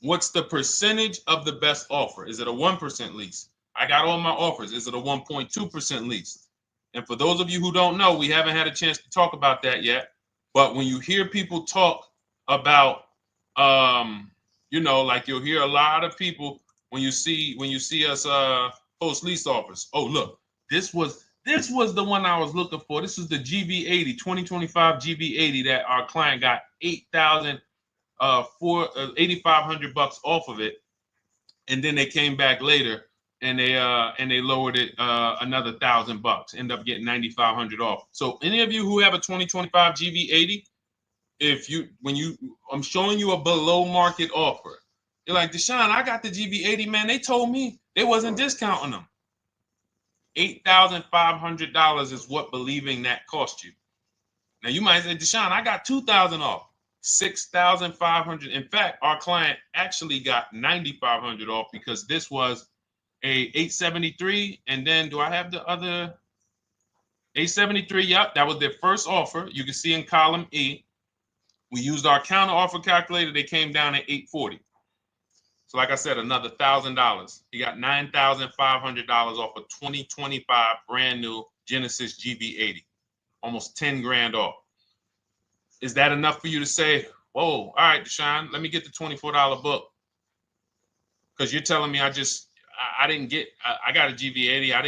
What's the percentage of the best offer? Is it a 1% lease? I got all my offers. Is it a 1.2% lease? And for those of you who don't know, we haven't had a chance to talk about that yet. But when you hear people talk about, like you'll hear a lot of people when you see us post lease offers. Oh, look, this was the one I was looking for. This is the GV80, 2025 GV80 that our client got $8,500 off of it, and then they came back later and they lowered it another $1,000. End up getting $9,500 off. So any of you who have a 2025 GV80, I'm showing you a below market offer. You're like, Deshone, I got the GV80, man. They told me they wasn't discounting them. $8,500 is what believing that cost you. Now you might say, Deshone, I got $2,000 off. $6,500. In fact, our client actually got $9,500 off because this was a 873. And then do I have the other 873? Yep, that was their first offer. You can see in column E. We used our counter offer calculator. They came down at 840. So like I said, another $1,000. He got $9,500 off a 2025 brand new Genesis GV80. almost 10 grand off. Is that enough for you to say, whoa, all right, Deshone, let me get the $24 book? Because you're telling me I didn't get, I got a GV80. I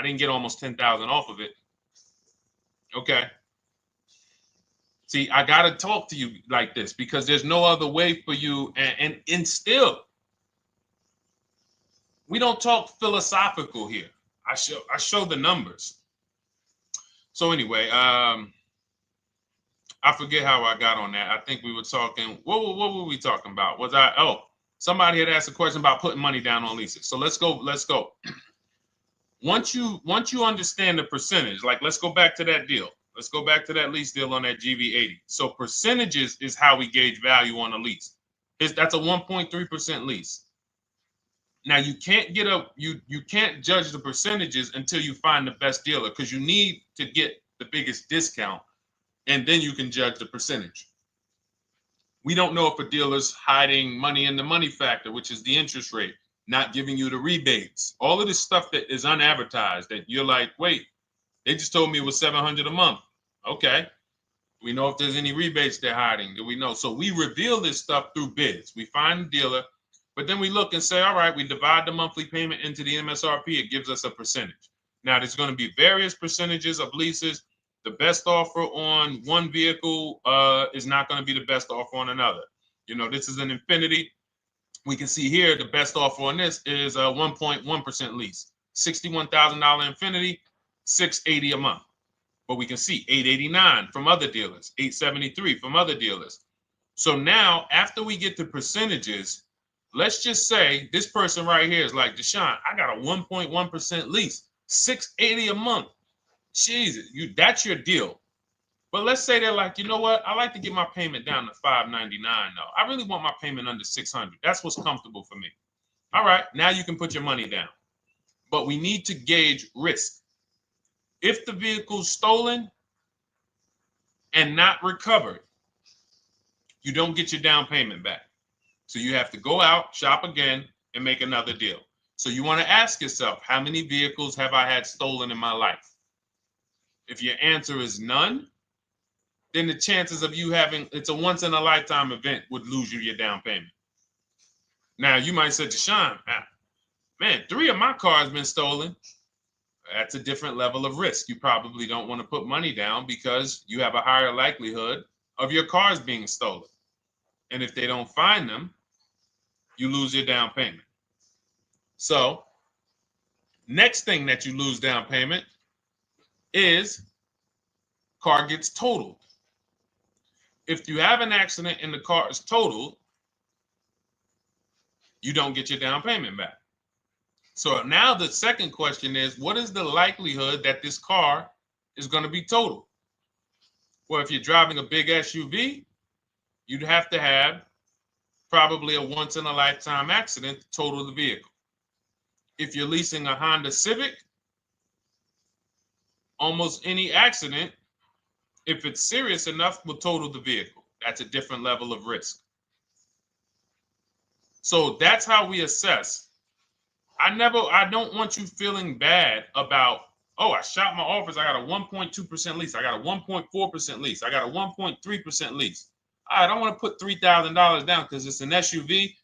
didn't get almost 10,000 off of it. Okay. See, I got to talk to you like this because there's no other way for you. And still, we don't talk philosophical here. I show the numbers. So anyway, I forget how I got on that. I think we were talking, what were we talking about? Somebody had asked a question about putting money down on leases. So let's go. Once you understand the percentage, like let's go back to that deal. Let's go back to that lease deal on that GV80. So percentages is how we gauge value on a lease. That's a 1.3% lease. Now you can't you can't judge the percentages until you find the best dealer, because you need to get the biggest discount, and then you can judge the percentage. We don't know if a dealer's hiding money in the money factor, which is the interest rate, not giving you the rebates, all of this stuff that is unadvertised that you're like, wait, they just told me it was $700 a month. Okay. We know if there's any rebates they're hiding. Do we know? So we reveal this stuff through bids. We find the dealer, but then we look and say, all right, we divide the monthly payment into the MSRP. It gives us a percentage. Now, there's going to be various percentages of leases. The best offer on one vehicle is not going to be the best offer on another. You know, this is an Infinity. We can see here the best offer on this is a 1.1% lease. $61,000 Infinity, $680 a month. But we can see $889 from other dealers, $873 from other dealers. So now, after we get the percentages, let's just say this person right here is like, Deshone, I got a 1.1% lease, $680 a month. Jesus, that's your deal. But let's say they're like, you know what? I like to get my payment down to $599 though. I really want my payment under $600. That's what's comfortable for me. All right, now you can put your money down. But we need to gauge risk. If the vehicle's stolen and not recovered, you don't get your down payment back. So you have to go out, shop again, and make another deal. So you want to ask yourself, how many vehicles have I had stolen in my life? If your answer is none, then the chances of you having, it's a once in a lifetime event, would lose you your down payment. Now you might say, Deshone, man, 3 of my cars been stolen. That's a different level of risk. You probably don't want to put money down because you have a higher likelihood of your cars being stolen. And if they don't find them, you lose your down payment. So next thing that you lose down payment is car gets totaled. If you have an accident and the car is totaled, you don't get your down payment back. So now the second question is, what is the likelihood that this car is going to be totaled? Well, if you're driving a big SUV, you'd have to have probably a once in a lifetime accident to total the vehicle. If you're leasing a Honda Civic, almost any accident, if it's serious enough, will total the vehicle. That's a different level of risk. So that's how we assess. I don't want you feeling bad about, oh, I shot my office. I got a 1.2% lease. I got a 1.4% lease. I got a 1.3% lease. I don't want to put $3,000 down because it's an SUV.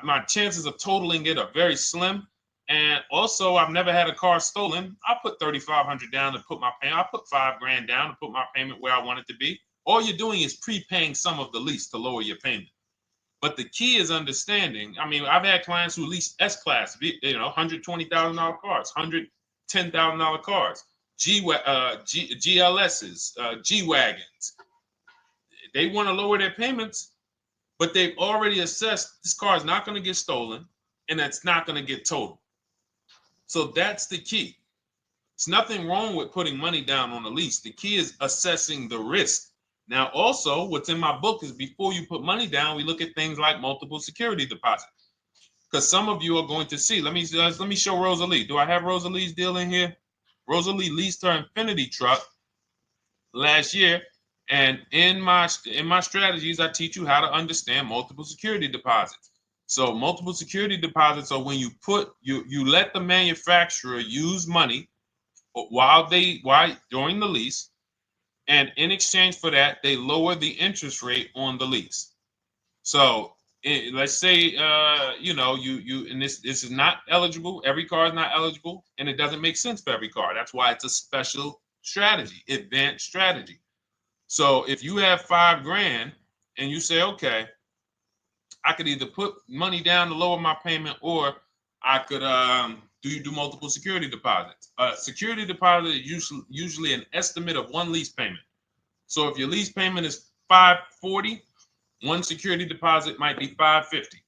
My chances of totaling it are very slim. And also, I've never had a car stolen. I put $3,500 down to put my payment. I put $5,000 down to put my payment where I want it to be. All you're doing is prepaying some of the lease to lower your payment. But the key is understanding. I mean, I've had clients who lease S-Class, $120,000 cars, $110,000 cars, GLSs, G-Wagons. They want to lower their payments, but they've already assessed this car is not going to get stolen and it's not going to get totaled. So that's the key. There's nothing wrong with putting money down on a lease. The key is assessing the risk. Now, also, what's in my book is before you put money down, we look at things like multiple security deposits. Because some of you are going to see, let me show Rosalie. Do I have Rosalie's deal in here? Rosalie leased her Infinity truck last year. And in my strategies, I teach you how to understand multiple security deposits. So multiple security deposits are when you let the manufacturer use money during the lease And in exchange for that, they lower the interest rate on the lease. So let's say, and this is not eligible. Every car is not eligible, and it doesn't make sense for every car. That's why it's a special strategy, advanced strategy. So if you have $5,000 and you say, okay, I could either put money down to lower my payment, or I could do multiple security deposits. Security deposit is usually an estimate of one lease payment. So if your lease payment is $540, one security deposit might be $550.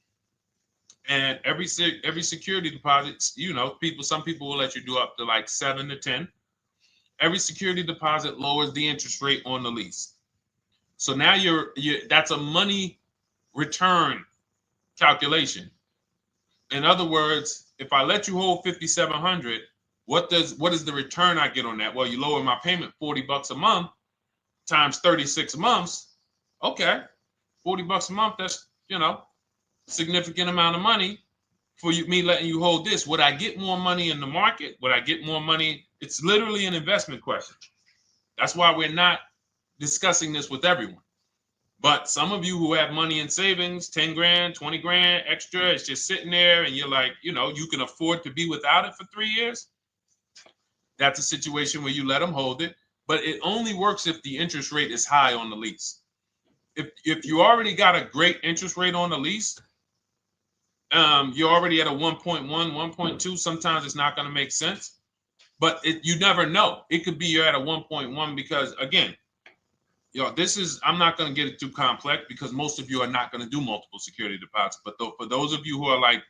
And every security deposit, some people will let you do up to like 7 to 10. Every security deposit lowers the interest rate on the lease. So now that's a money return calculation. In other words, if I let you hold $5,700, what is the return I get on that? Well, you lower my payment $40 a month times 36 months. Okay, $40 a month. That's significant amount of money for me letting you hold this. Would I get more money in the market? Would I get more money? It's literally an investment question. That's why we're not discussing this with everyone. But some of you who have money in savings, 10 grand, 20 grand extra, it's just sitting there, and you're like, you can afford to be without it for 3 years. That's a situation where you let them hold it, but it only works if the interest rate is high on the lease. If you already got a great interest rate on the lease, you're already at a 1.1, 1.2. Sometimes it's not going to make sense, but you never know. It could be you're at a 1.1 because, again, I'm not going to get it too complex because most of you are not going to do multiple security deposits. But for those of you who are like,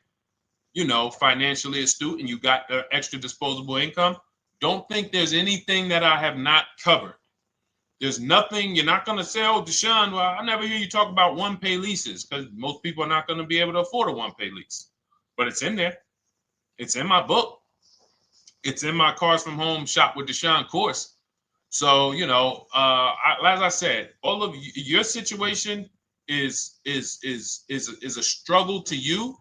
financially astute and you got extra disposable income, don't think there's anything that I have not covered. There's nothing. You're not going to say, oh, Deshone, well, I never hear you talk about one-pay leases, because most people are not going to be able to afford a one-pay lease. But it's in there. It's in my book. It's in my Cars from Home Shop with Deshone course. So, as I said, all of your situation is a struggle to you.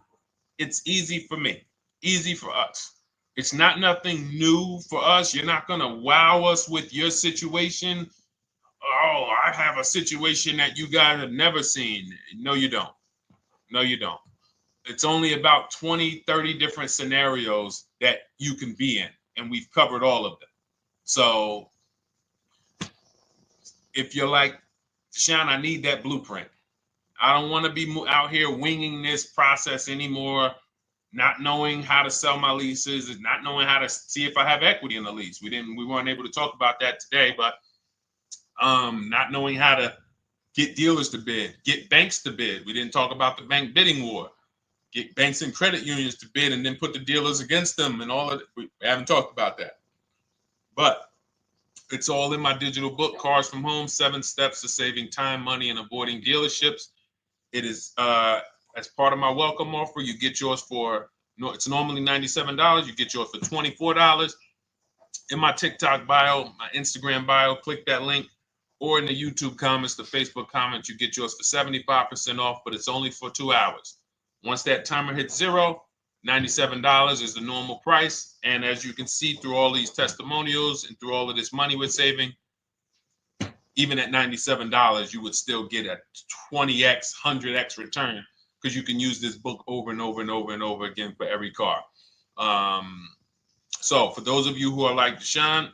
It's easy for me, easy for us. It's nothing new for us. You're not going to wow us with your situation. Oh, I have a situation that you guys have never seen. No, you don't. No, you don't. It's only about 20, 30 different scenarios that you can be in, and we've covered all of them. So if you're like, Deshone, I need that blueprint. I don't want to be out here winging this process anymore, not knowing how to sell my leases and not knowing how to see if I have equity in the lease. We weren't able to talk about that today, but not knowing how to get dealers to bid, get banks to bid. We didn't talk about the bank bidding war. Get banks and credit unions to bid and then put the dealers against them and all of it. We haven't talked about that. But it's all in my digital book, Cars from Home, 7 Steps to Saving Time, Money, and Avoiding Dealerships. It is as part of my welcome offer. You get yours it's normally $97. You get yours for $24. In my TikTok bio, my Instagram bio, click that link, or in the YouTube comments, the Facebook comments, you get yours for 75% off, but it's only for 2 hours. Once that timer hits 0, $97 is the normal price. And as you can see through all these testimonials and through all of this money we're saving, even at $97, you would still get a 20x, 100x return, because you can use this book over and over and over and over again for every car. So for those of you who are like, Deshone,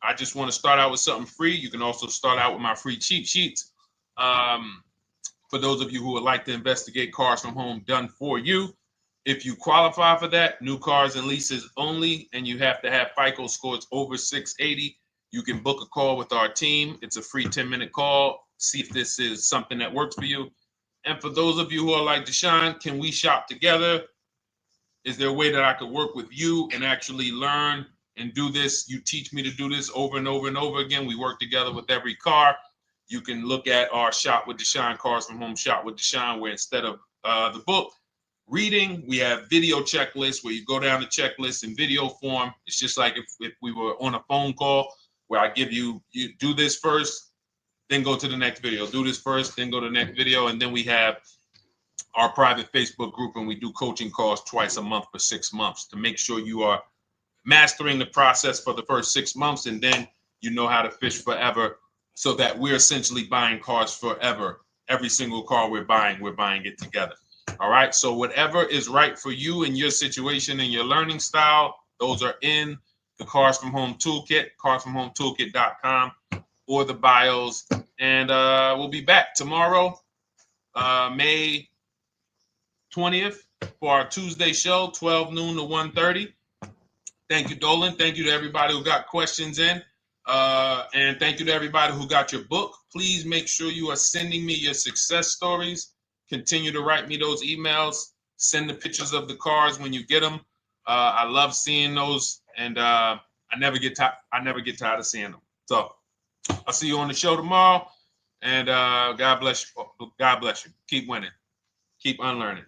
I just want to start out with something free. You can also start out with my free cheat sheets. For those of you who would like to investigate Cars from Home done for you, if you qualify for that, new cars and leases only, and you have to have FICO scores over 680, you can book a call with our team. It's a free 10-minute call. See if this is something that works for you. And for those of you who are like, Deshone, can we shop together? Is there a way that I could work with you and actually learn and do this? You teach me to do this over and over and over again. We work together with every car. You can look at our Shop with Deshone, Cars from Home Shop with Deshone, where instead of the book reading, we have video checklists where you go down the checklist in video form. It's just like if we were on a phone call, where I give you do this first, then go to the next video. Do this first, then go to the next video. And then we have our private Facebook group, and we do coaching calls twice a month for 6 months to make sure you are mastering the process for the first 6 months, and then you know how to fish forever so that we're essentially buying cars forever. Every single car we're buying it together. All right. So whatever is right for you and your situation and your learning style, those are in the Cars from Home Toolkit, carsfromhometoolkit.com, or the bios. And we'll be back tomorrow, May 20th, for our Tuesday show, 12 noon to 1:30. Thank you, Dolan. Thank you to everybody who got questions in. And thank you to everybody who got your book. Please make sure you are sending me your success stories. Continue to write me those emails. Send the pictures of the cars when you get them. I love seeing those, and I never get tired of seeing them. So I'll see you on the show tomorrow. And God bless you. God bless you. Keep winning. Keep unlearning.